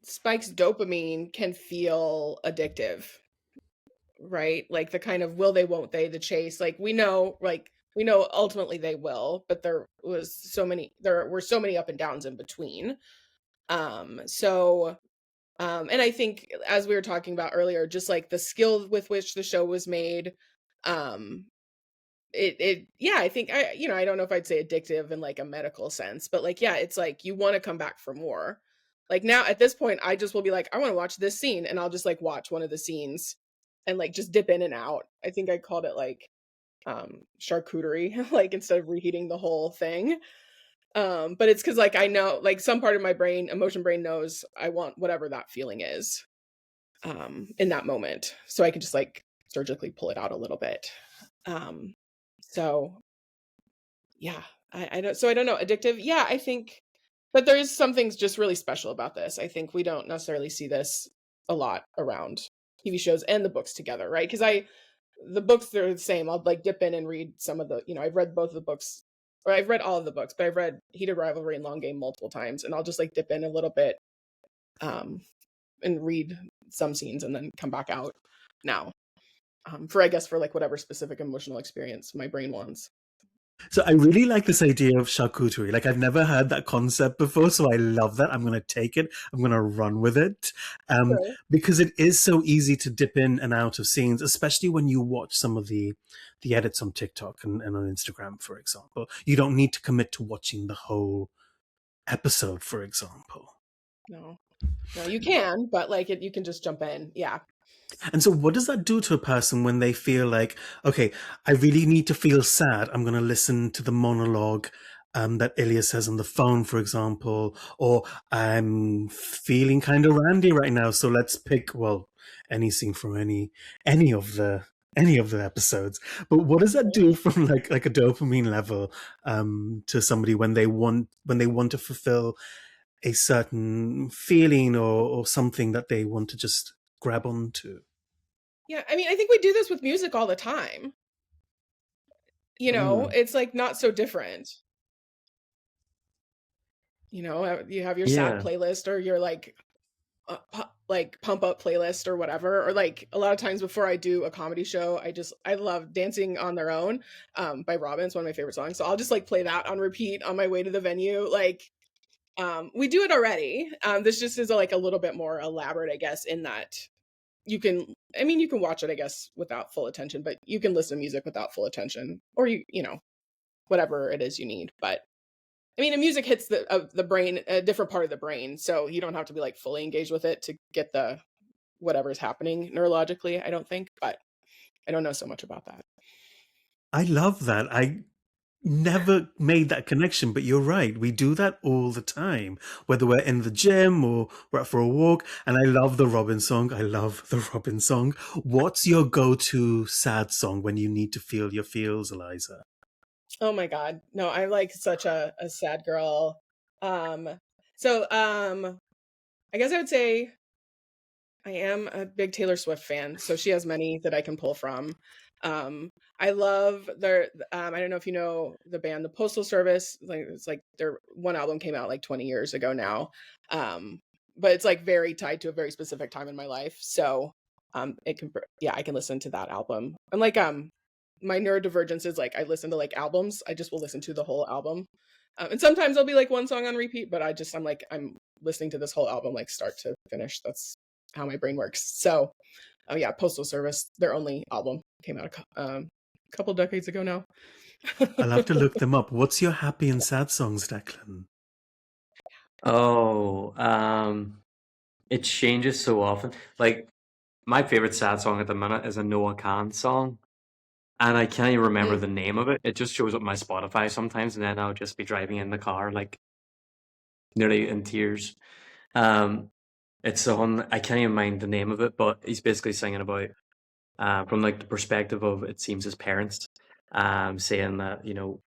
spikes dopamine can feel addictive, right? Like the kind of will they, won't they, the chase. Like we know ultimately they will, but there were so many up and downs in between. And I think, as we were talking about earlier, just like the skill with which the show was made, I think I don't know if I'd say addictive in like a medical sense, but like, yeah, it's like you want to come back for more. Like now at this point, I just will be like, I want to watch this scene, and I'll just like watch one of the scenes and like just dip in and out. I think I called it like charcuterie, like instead of reheating the whole thing. But it's because like I know, like some part of my brain, emotion brain, knows I want whatever that feeling is in that moment, so I can just like surgically pull it out a little bit. So yeah, I don't know, addictive. Yeah, I think, but there is some things just really special about this. I think we don't necessarily see this a lot around TV shows and the books together, right? Because the books, they're the same. I'll like dip in and read some of the, I've read both of the books, or I've read all of the books, but I've read Heated Rivalry and Long Game multiple times, and I'll just like dip in a little bit and read some scenes and then come back out now for like whatever specific emotional experience my brain wants. So I really like this idea of charcuterie. Like, I've never heard that concept before, so I love that. I'm going to take it. I'm going to run with it. Sure. Because it is so easy to dip in and out of scenes, especially when you watch some of the edits on TikTok and on Instagram, for example. You don't need to commit to watching the whole episode, for example. No, you can, but like you can just jump in. Yeah. And so what does that do to a person when they feel like, okay, I really need to feel sad. I'm going to listen to the monologue that Ilya says on the phone, for example, or I'm feeling kind of randy right now. So let's pick, well, any scene from any of the episodes. But what does that do from like a dopamine level to somebody when they want to fulfill a certain feeling or something that they want to just grab onto? Yeah, I mean, I think we do this with music all the time. you know, Mm. it's like not so different. You know, you have your sad Yeah. playlist or your like pump up playlist or whatever. Or like a lot of times before I do a comedy show, I love Dancing on Their Own by Robin. It's one of my favorite songs. So I'll just like play that on repeat on my way to the venue. Like we do it already. This just is like a little bit more elaborate, I guess, in that you can you can watch it, I guess, without full attention, but you can listen to music without full attention. Or you know, whatever it is you need. But I mean, the music hits the brain, a different part of the brain, so you don't have to be like fully engaged with it to get the whatever's happening neurologically, I don't think, but I don't know so much about that. I love that. I never made that connection, but you're right. We do that all the time, whether we're in the gym or we're out for a walk. And I love the Robin song. I love the Robin song. What's your go-to sad song when you need to feel your feels, Eliza? Oh my God. No, I'm like such a sad girl. I guess I would say I am a big Taylor Swift fan, so she has many that I can pull from. I love their I don't know if you know the band The Postal Service. Like it's like their one album came out like 20 years ago now. But it's like very tied to a very specific time in my life. So it can I can listen to that album. And like my neurodivergence is like I listen to like albums. I just will listen to the whole album. And sometimes I'll be like one song on repeat, but I'm listening to this whole album like start to finish. That's how my brain works. So, yeah, Postal Service, their only album came out a couple decades ago now. I'll have to look them up. What's your happy and sad songs, Declan? Oh, it changes so often. Like my favorite sad song at the minute is a Noah Khan song, and I can't even remember the name of it. It just shows up on my Spotify sometimes, and then I'll just be driving in the car like nearly in tears. It's on. I can't even mind the name of it, but he's basically singing about from like the perspective of it seems his parents, saying that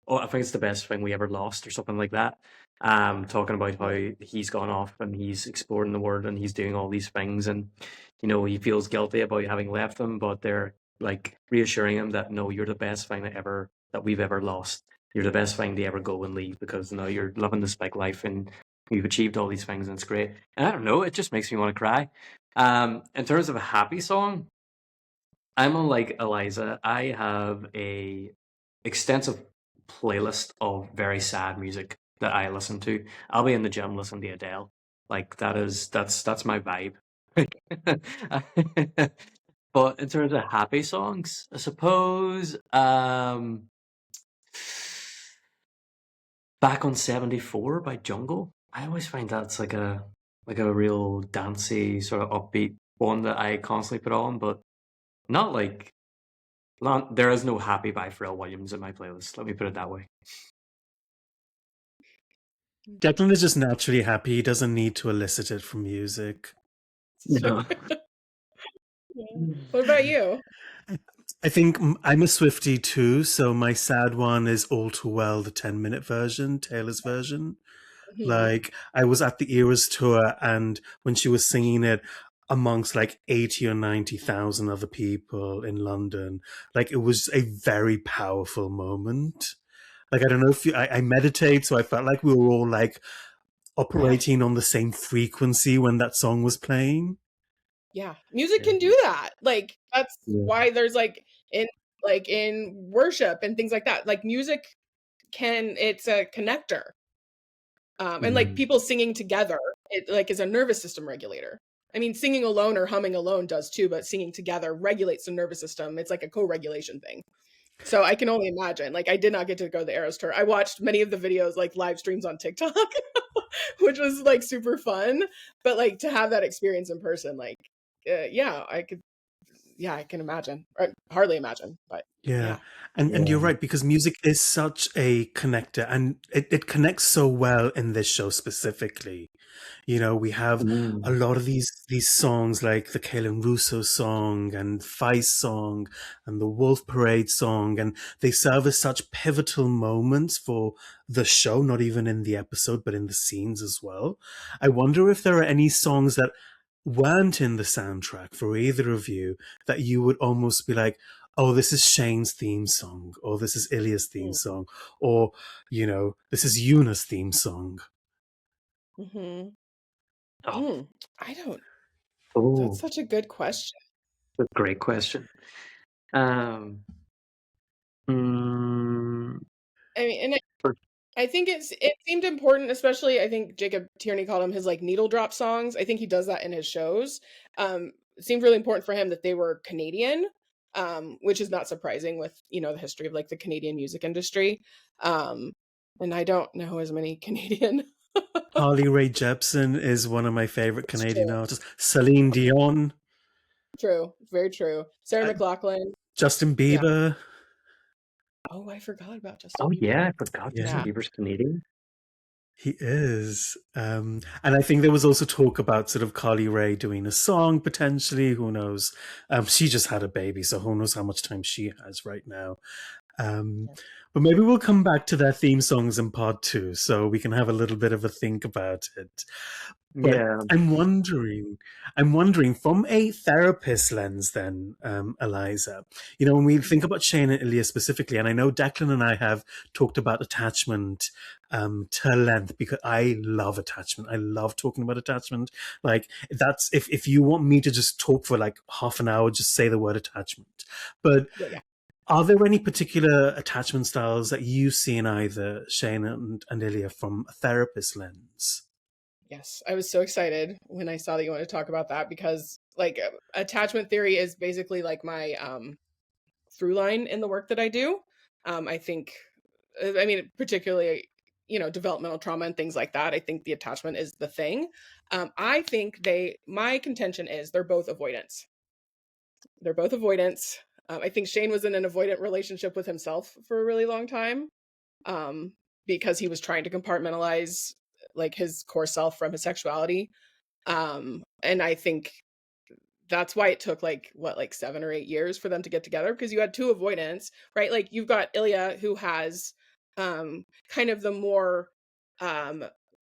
oh, I think it's the best thing we ever lost or something like that. Talking about how he's gone off and he's exploring the world and he's doing all these things and he feels guilty about having left them, but they're like reassuring him that no, you're the best thing that we've ever lost. You're the best thing to ever go and leave because now you're living this big life and you've achieved all these things and it's great. And I don't know, it just makes me want to cry. In terms of a happy song, I'm unlike Eliza. I have a extensive playlist of very sad music that I listen to. I'll be in the gym listening to Adele. Like that's my vibe. But in terms of happy songs, I suppose Back on 74 by Jungle. I always find that's like a real dancey sort of upbeat one that I constantly put on, but not like there is no Happy by Pharrell Williams in my playlist. Let me put it that way. Declan is just naturally happy. He doesn't need to elicit it from music. No. What about you? I think I'm a Swiftie too, so my sad one is All Too Well, the 10-minute version, Taylor's version. Like, I was at the Eras tour, and when she was singing it amongst like 80 or 90,000 other people in London, like, it was a very powerful moment. Like, I don't know if I meditate, so I felt like we were all like operating on the same frequency when that song was playing. Yeah, music can do that. Like that's why there's like in worship and things like that. Like music it's a connector. And like people singing together, it like is a nervous system regulator. I mean, singing alone or humming alone does too, but singing together regulates the nervous system. It's like a co-regulation thing. So I can only imagine. Like I did not get to go to the Eras tour. I watched many of the videos, like live streams on TikTok, which was like super fun. But like to have that experience in person, like I can imagine. Or hardly imagine, but Yeah. And you're right, because music is such a connector, and it connects so well in this show specifically. We have a lot of these songs like the Kaylin Russo song and Feist song and the Wolf Parade song, and they serve as such pivotal moments for the show, not even in the episode, but in the scenes as well. I wonder if there are any songs that weren't in the soundtrack for either of you that you would almost be like, oh, this is Shane's theme song, or this is Ilya's theme song, or, this is Yuna's theme song. Mm-hmm. Oh, I don't. That's oh, such a good question. a great question. Um, mm, I mean, and for- I think it seemed important, especially I think Jacob Tierney called them his like needle drop songs. I think he does that in his shows. It seemed really important for him that they were Canadian, which is not surprising with the history of like the Canadian music industry. And I don't know as many Canadian. Carly Rae Jepsen is one of my favorite It's Canadian true. artists. Celine Dion, True, very true. Sarah uh, McLachlan. Justin Yeah. Bieber. Oh, I forgot about Justin oh Bieber. yeah, I forgot Justin Yeah. Bieber's Canadian. He is. And I think there was also talk about sort of Carly Rae doing a song potentially. Who knows? She just had a baby, so who knows how much time she has right now. But maybe we'll come back to their theme songs in part 2, so we can have a little bit of a think about it. But Yeah. I'm wondering from a therapist lens then, Eliza, when we think about Shane and Ilya specifically, and I know Declan and I have talked about attachment to length, because I love attachment. I love talking about attachment. Like, that's, if you want me to just talk for like half an hour, just say the word attachment. But Yeah. are there any particular attachment styles that you see in either Shane and Ilya from a therapist lens? Yes, I was so excited when I saw that you wanted to talk about that, because like attachment theory is basically like my through line in the work that I do. I think, I mean, particularly developmental trauma and things like that. I think the attachment is the thing. I think my contention is they're both avoidance. They're both avoidance. I think Shane was in an avoidant relationship with himself for a really long time, because he was trying to compartmentalize like his core self from his sexuality. And I think that's why it took like 7 or 8 years for them to get together, because you had two avoidants, right? Like you've got Ilya, who has kind of the more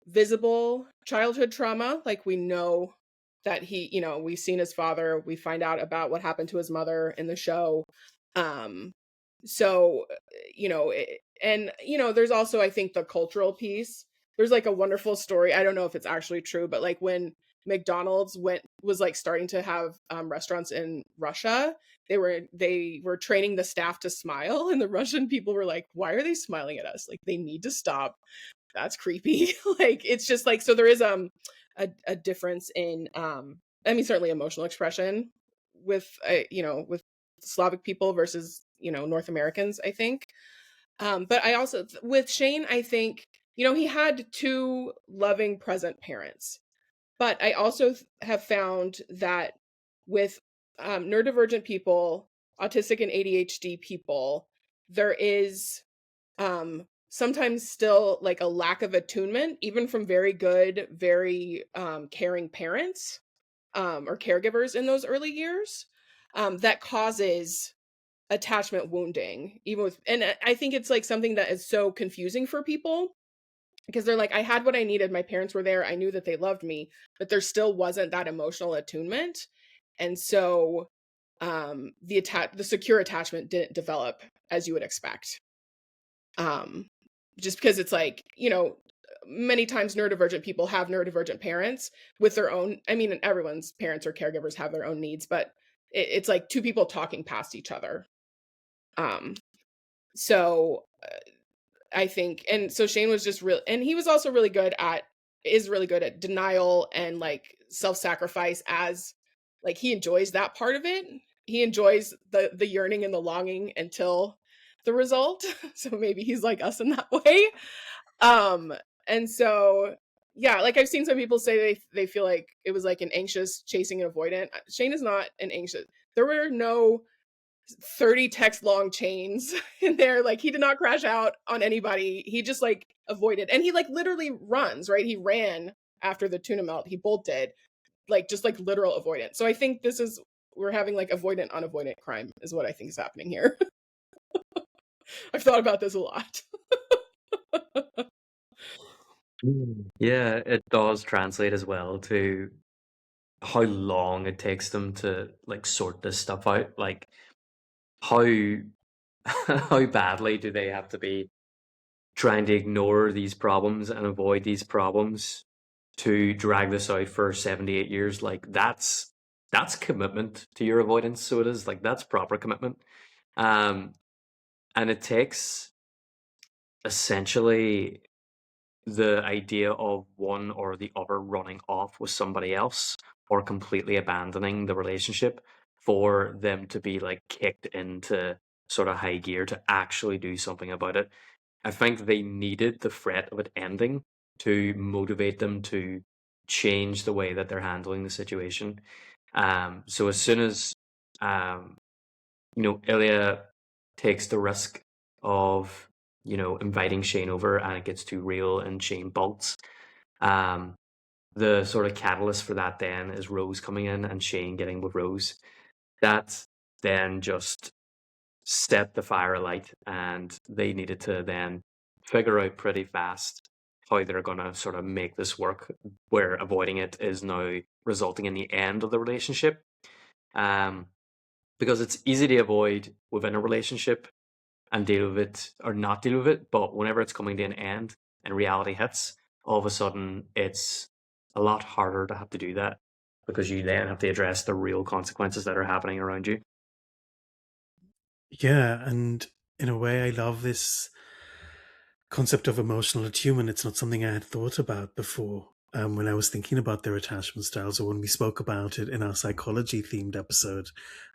visible childhood trauma. Like we know that we've seen his father, we find out about what happened to his mother in the show. So and there's also, I think, the cultural piece. There's like a wonderful story, I don't know if it's actually true, but like when McDonald's was like starting to have restaurants in Russia, they were training the staff to smile, and the Russian people were like, why are they smiling at us? Like, they need to stop. That's creepy. Like, it's just like, so there is a difference in I mean, certainly emotional expression with with Slavic people versus North Americans, I think. But I also, with Shane, I think he had two loving present parents. But I also have found that with neurodivergent people, autistic and ADHD people, there is sometimes still like a lack of attunement, even from very good, very caring parents or caregivers in those early years, that causes attachment wounding, even with, and I think it's like something that is so confusing for people, because they're like, I had what I needed, my parents were there, I knew that they loved me, but there still wasn't that emotional attunement. And so the secure attachment didn't develop as you would expect. Just because it's like, many times neurodivergent people have neurodivergent parents with their own, I mean, everyone's parents or caregivers have their own needs, but it's like two people talking past each other. So I think, and so Shane was just real, and he was also really good at denial and like self-sacrifice, as like he enjoys that part of it. He enjoys the yearning and the longing until the result. So maybe he's like us in that way. And so yeah, like I've seen some people say they feel like it was like an anxious chasing and avoidant. Shane is not an anxious. There were no 30 text long chains in there. Like, he did not crash out on anybody. He just like avoided, and he like literally runs, right? He ran after the tuna melt. He bolted, like just like literal avoidance. So I think we're having like avoidant unavoidant crime is what I think is happening here. I've thought about this a lot. Yeah, it does translate as well to how long it takes them to like sort this stuff out. Like how how badly do they have to be trying to ignore these problems and avoid these problems to drag this out for 78 years? Like that's commitment to your avoidance. So it is like that's proper commitment. Um, and it takes essentially the idea of one or the other running off with somebody else or completely abandoning the relationship for them to be like kicked into sort of high gear to actually do something about it. I think they needed the threat of it ending to motivate them to change the way that they're handling the situation. So as soon as um, Ilya takes the risk of, inviting Shane over and it gets too real and Shane bolts. Um, the sort of catalyst for that then is Rose coming in and Shane getting with Rose. That then just set the fire alight, and they needed to then figure out pretty fast how they're going to sort of make this work, where avoiding it is now resulting in the end of the relationship. Because it's easy to avoid within a relationship and deal with it or not deal with it, but whenever it's coming to an end and reality hits, all of a sudden it's a lot harder to have to do that because you then have to address the real consequences that are happening around you. Yeah, and in a way, I love this concept of emotional attunement. It's not something I had thought about before when I was thinking about their attachment styles, or when we spoke about it in our psychology themed episode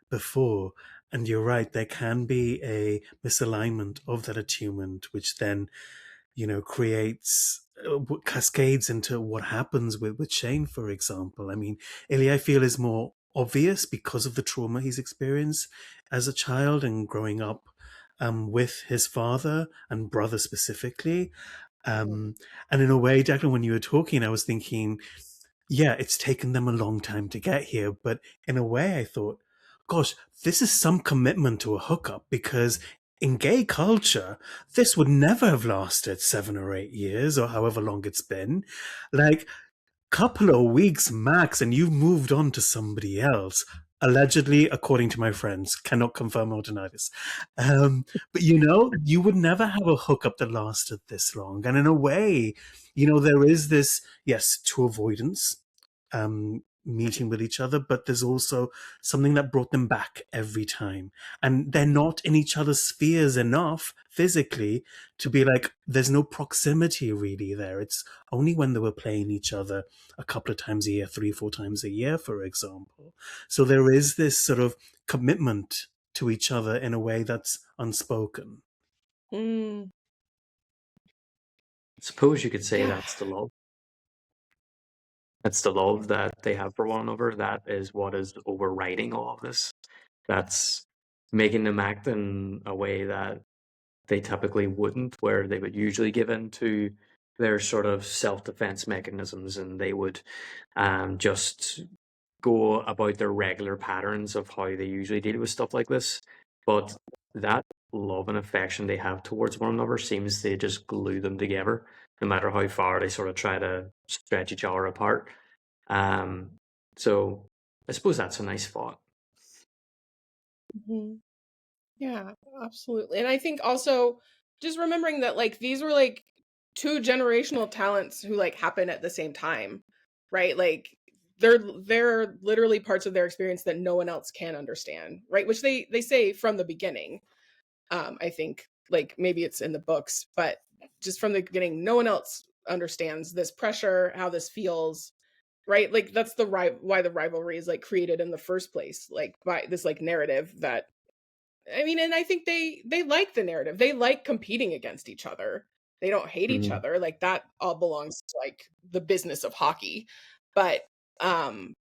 before. And you're right, there can be a misalignment of that attunement, which then, creates cascades into what happens with Shane, for example. I mean, Ilya, I feel, is more obvious because of the trauma he's experienced as a child and growing up with his father and brother specifically. And in a way, Declan, when you were talking, I was thinking, yeah, it's taken them a long time to get here. But in a way, I thought, gosh, this is some commitment to a hookup, because in gay culture, this would never have lasted 7 or 8 years or however long it's been. Like, couple of weeks max, and you've moved on to somebody else. Allegedly, according to my friends, cannot confirm or deny this. But you would never have a hookup that lasted this long. And in a way, there is this, yes, to avoidance, meeting with each other, but there's also something that brought them back every time. And they're not in each other's spheres enough physically to be like, there's no proximity really there. It's only when they were playing each other a couple of times a year, 3-4 times a year, for example. So there is this sort of commitment to each other in a way that's unspoken. Mm, Suppose you could say yeah. that's the love. That's the love that they have for one another. That is what is overriding all of this. That's making them act in a way that they typically wouldn't, where they would usually give in to their sort of self-defense mechanisms, and they would just go about their regular patterns of how they usually deal with stuff like this. But that love and affection they have towards one another seems to just glue them together, no matter how far they sort of try to stretch each other apart. So I suppose that's a nice thought. Mhm. Yeah, absolutely. And I think also just remembering that like these were like two generational talents who like happen at the same time, right? Like they're literally parts of their experience that no one else can understand, right? Which they say from the beginning. I think like maybe it's in the books, but just from the beginning, no one else understands this pressure, how this feels, right? Like that's why the rivalry is like created in the first place, like by this like narrative that I mean, and I think they like the narrative. They like competing against each other. They don't hate each Mhm. other. Like that all belongs to like the business of hockey. But um,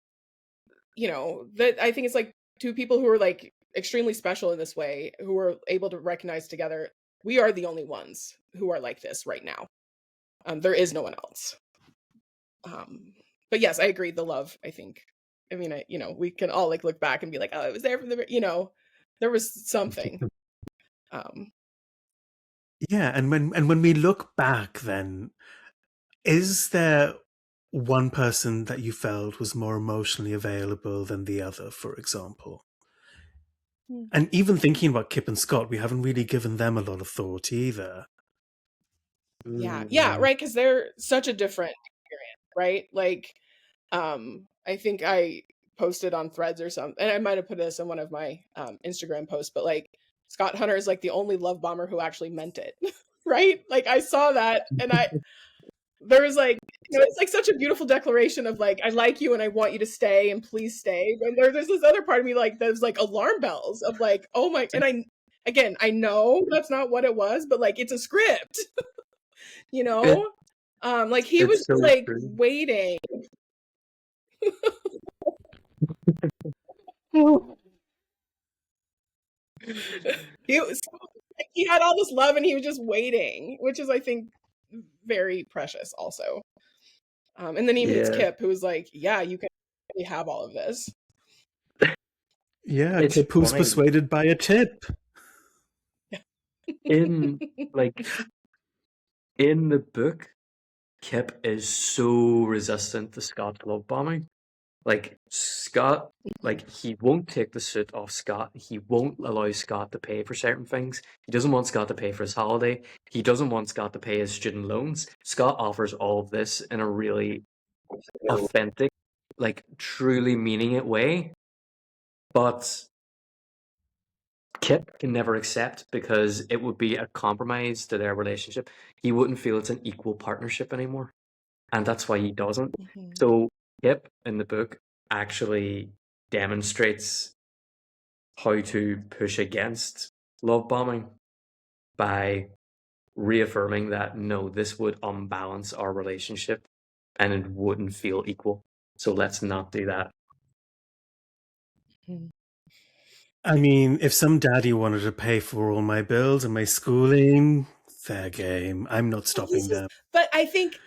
that I think it's like two people who are like extremely special in this way, who are able to recognize together, we are the only ones who are like this right now. There is no one else. But yes, I agree. The love, I think. I mean, we can all like look back and be like, oh, it was there from there was something. Yeah, and when we look back, then is there one person that you felt was more emotionally available than the other, for example? And even thinking about Kip and Scott, we haven't really given them a lot of thought either. Yeah, right, because they're such a different experience, right? Like, I think I posted on Threads or something, and I might have put this in one of my Instagram posts, but like Scott Hunter is like the only love bomber who actually meant it, right? Like I saw that, and there was like, it's like such a beautiful declaration of like, I like you and I want you to stay and please stay. And there's this other part of me like there's like alarm bells of like, oh my, and I know that's not what it was, but like it's a script, like he was so like true. waiting. He had all this love and he was just waiting, which is I think very precious also. And then he meets Kip, who was like, yeah, you can have all of this. Yeah, Kip who's persuaded by a tip. In the book, Kip is so resistant to Scott's love bombing. Like Scott, like he won't take the suit off Scott. He won't allow Scott to pay for certain things. He doesn't want Scott to pay for his holiday. He doesn't want Scott to pay his student loans. Scott offers all of this in a really authentic, like truly meaning it way. But Kip can never accept because it would be a compromise to their relationship. He wouldn't feel it's an equal partnership anymore. And that's why he doesn't. So Kip in the book actually demonstrates how to push against love bombing by reaffirming that no, this would unbalance our relationship and it wouldn't feel equal. So let's not do that. I mean, if some daddy wanted to pay for all my bills and my schooling, fair game. I'm not stopping them. But I think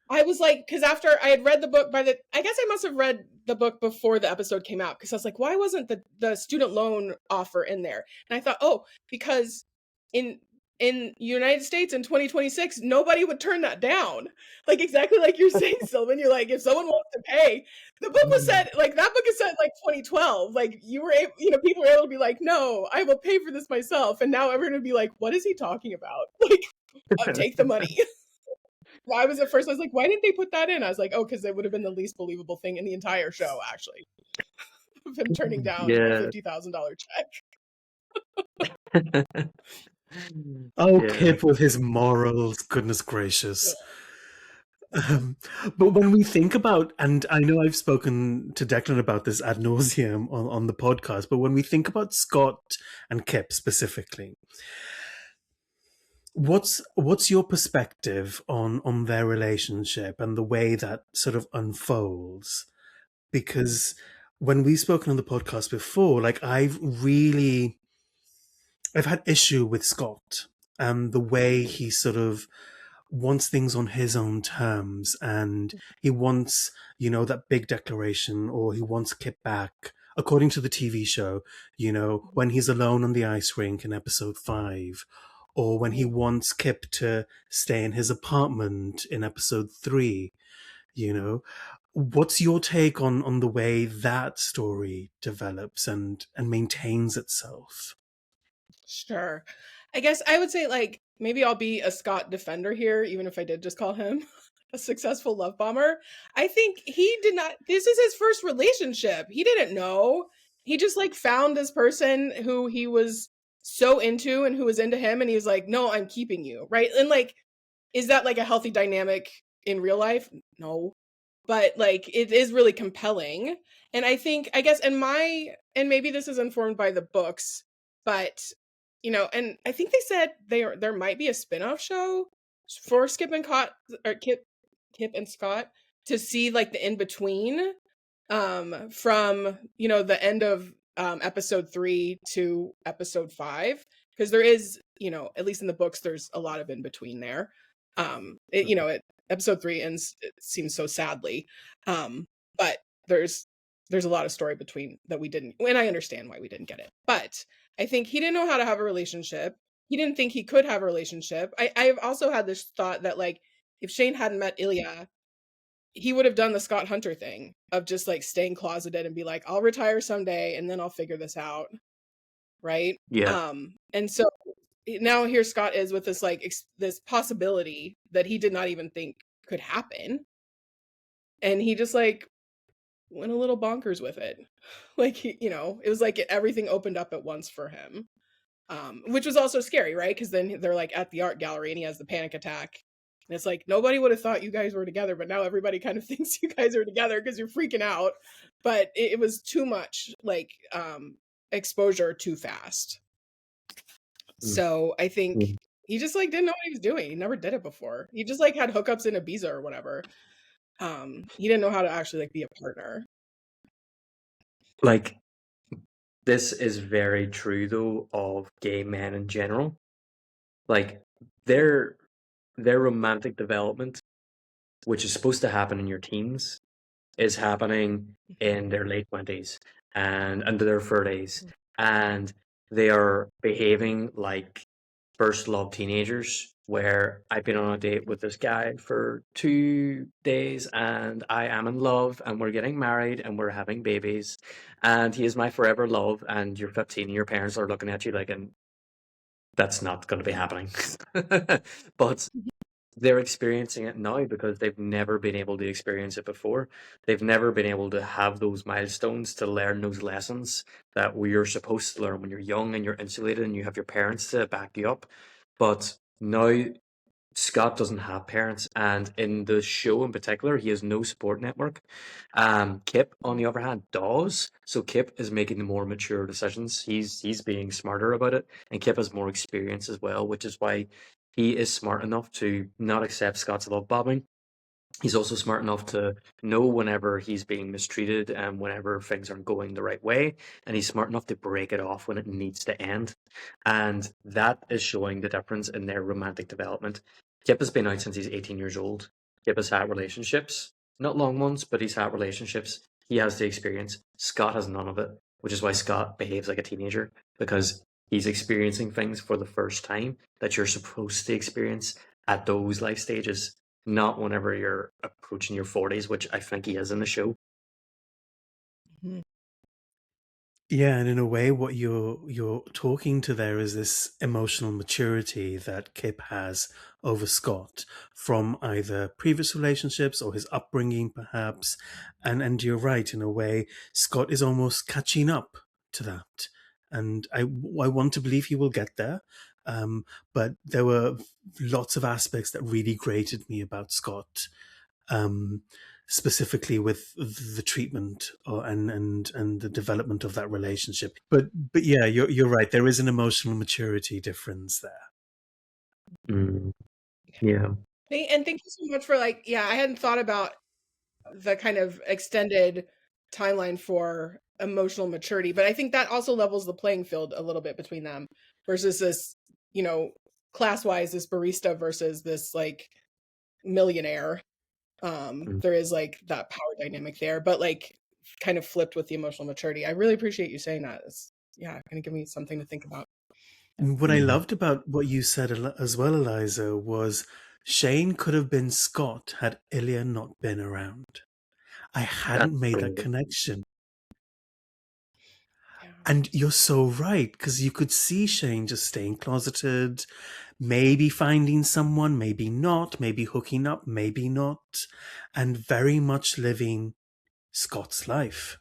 I was like, because after I had read the book I guess I must have read the book before the episode came out, because I was like, why wasn't the student loan offer in there? And I thought, oh, because in United States in 2026, nobody would turn that down. Like exactly like you're saying, Sylvan. You're like, if someone wants to pay, the book was set like that book is set like 2012. Like you were able, people were able to be like, no, I will pay for this myself. And now everyone would be like, what is he talking about? Like, take the money. I was like, why didn't they put that in? I was like, oh, because it would have been the least believable thing in the entire show, actually. Of him turning down a $50,000 check. Kip with his morals, goodness gracious. But when we think about, and I know I've spoken to Declan about this ad nauseum on the podcast, but when we think about Scott and Kip specifically, what's your perspective on their relationship and the way that sort of unfolds? Because when we've spoken on the podcast before, like I've had issue with Scott and the way he sort of wants things on his own terms, and he wants, that big declaration, or he wants Kip back, according to the TV show, when he's alone on the ice rink in episode 5, or when he wants Kip to stay in his apartment in episode 3, What's your take on the way that story develops and maintains itself? Sure. I guess I would say like maybe I'll be a Scott defender here, even if I did just call him a successful love bomber. I think he did not, this is his first relationship. He didn't know. He just like found this person who he was so into and who was into him, and he was like, no, I'm keeping you, right? And like, is that like a healthy dynamic in real life? No. But like it is really compelling. And I think, I guess, and maybe this is informed by the books, but and I think they said there might be a spin-off show for Kip and Scott to see like the in-between from the end of episode 3 to episode 5, because there is, at least in the books, there's a lot of in between there. Episode 3 ends, it seems so sadly, but there's a lot of story between that we didn't, and I understand why we didn't get it, but I think he didn't know how to have a relationship. He didn't think he could have a relationship. I've also had this thought that like if Shane hadn't met Ilya, he would have done the Scott Hunter thing of just like staying closeted and be like, I'll retire someday and then I'll figure this out, right? Yeah. And so now here Scott is with this like this possibility that he did not even think could happen, and he just like went a little bonkers with it. Like it was like everything opened up at once for him, which was also scary, right? Because then they're like at the art gallery and he has the panic attack, and it's like nobody would have thought you guys were together, but now everybody kind of thinks you guys are together because you're freaking out. But it was too much like exposure too fast. So I think he just like didn't know what he was doing. He never did it before. He just like had hookups in Ibiza or whatever. He didn't know how to actually like be a partner. Like, this is very true though of gay men in general. Like, their romantic development, which is supposed to happen in your teens, is happening in their late 20s and into their 30s, and they are behaving like first love teenagers, where I've been on a date with this guy for 2 days and I am in love and we're getting married and we're having babies and he is my forever love, and you're 15 and your parents are looking at you like, and that's not going to be happening. But they're experiencing it now because they've never been able to experience it before. They've never been able to have those milestones to learn those lessons that we are supposed to learn when you're young and you're insulated and you have your parents to back you up. But now Scott doesn't have parents, and in the show in particular, he has no support network. Kip, on the other hand, does. So Kip is making the more mature decisions. He's being smarter about it, and Kip has more experience as well, which is why he is smart enough to not accept Scott's love bombing. He's also smart enough to know whenever he's being mistreated and whenever things aren't going the right way, and he's smart enough to break it off when it needs to end. And that is showing the difference in their romantic development. Kip has been out since he's 18 years old. Kip has had relationships, not long ones, but he's had relationships. He has the experience. Scott has none of it, which is why Scott behaves like a teenager, because he's experiencing things for the first time that you're supposed to experience at those life stages, not whenever you're approaching your 40s, which I think he is in the show. Yeah, and in a way, what you're talking to there is this emotional maturity that Kip has over Scott from either previous relationships or his upbringing, perhaps. And you're right, in a way, Scott is almost catching up to that. And I want to believe he will get there. But there were lots of aspects that really grated me about Scott. Specifically with the treatment and the development of that relationship. But yeah, you're right. There is an emotional maturity difference there. Yeah. And thank you so much for I hadn't thought about the kind of extended timeline for emotional maturity, but I think that also levels the playing field a little bit between them versus this, class-wise, this barista versus this like millionaire. There is like that power dynamic there, but like kind of flipped with the emotional maturity. I really appreciate you saying that. It's kind of give me something to think about. And what I loved about what you said as well, Eliza, was Shane could have been Scott had Ilya not been around. I hadn't made that connection. And you're so right, because you could see Shane just staying closeted, maybe finding someone, maybe not, maybe hooking up, maybe not, and very much living Scott's life.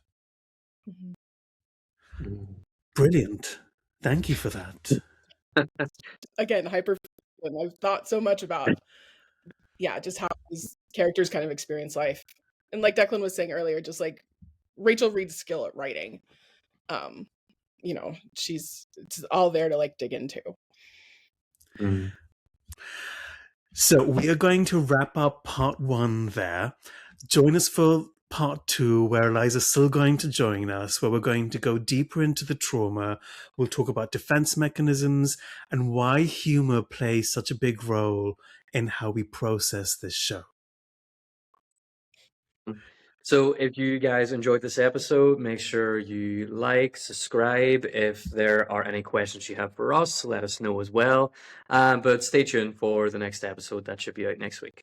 Brilliant. Thank you for that. Again, hyperfixation. I've thought so much about, just how these characters kind of experience life. And like Declan was saying earlier, just like Rachel Reed's skill at writing, it's all there to like dig into. So we are going to wrap up part 1 there. Join us for part 2, where Eliza's still going to join us, where we're going to go deeper into the trauma. We'll talk about defense mechanisms and why humor plays such a big role in how we process this show. So if you guys enjoyed this episode, make sure you like, subscribe. If there are any questions you have for us, let us know as well. But stay tuned for the next episode that should be out next week.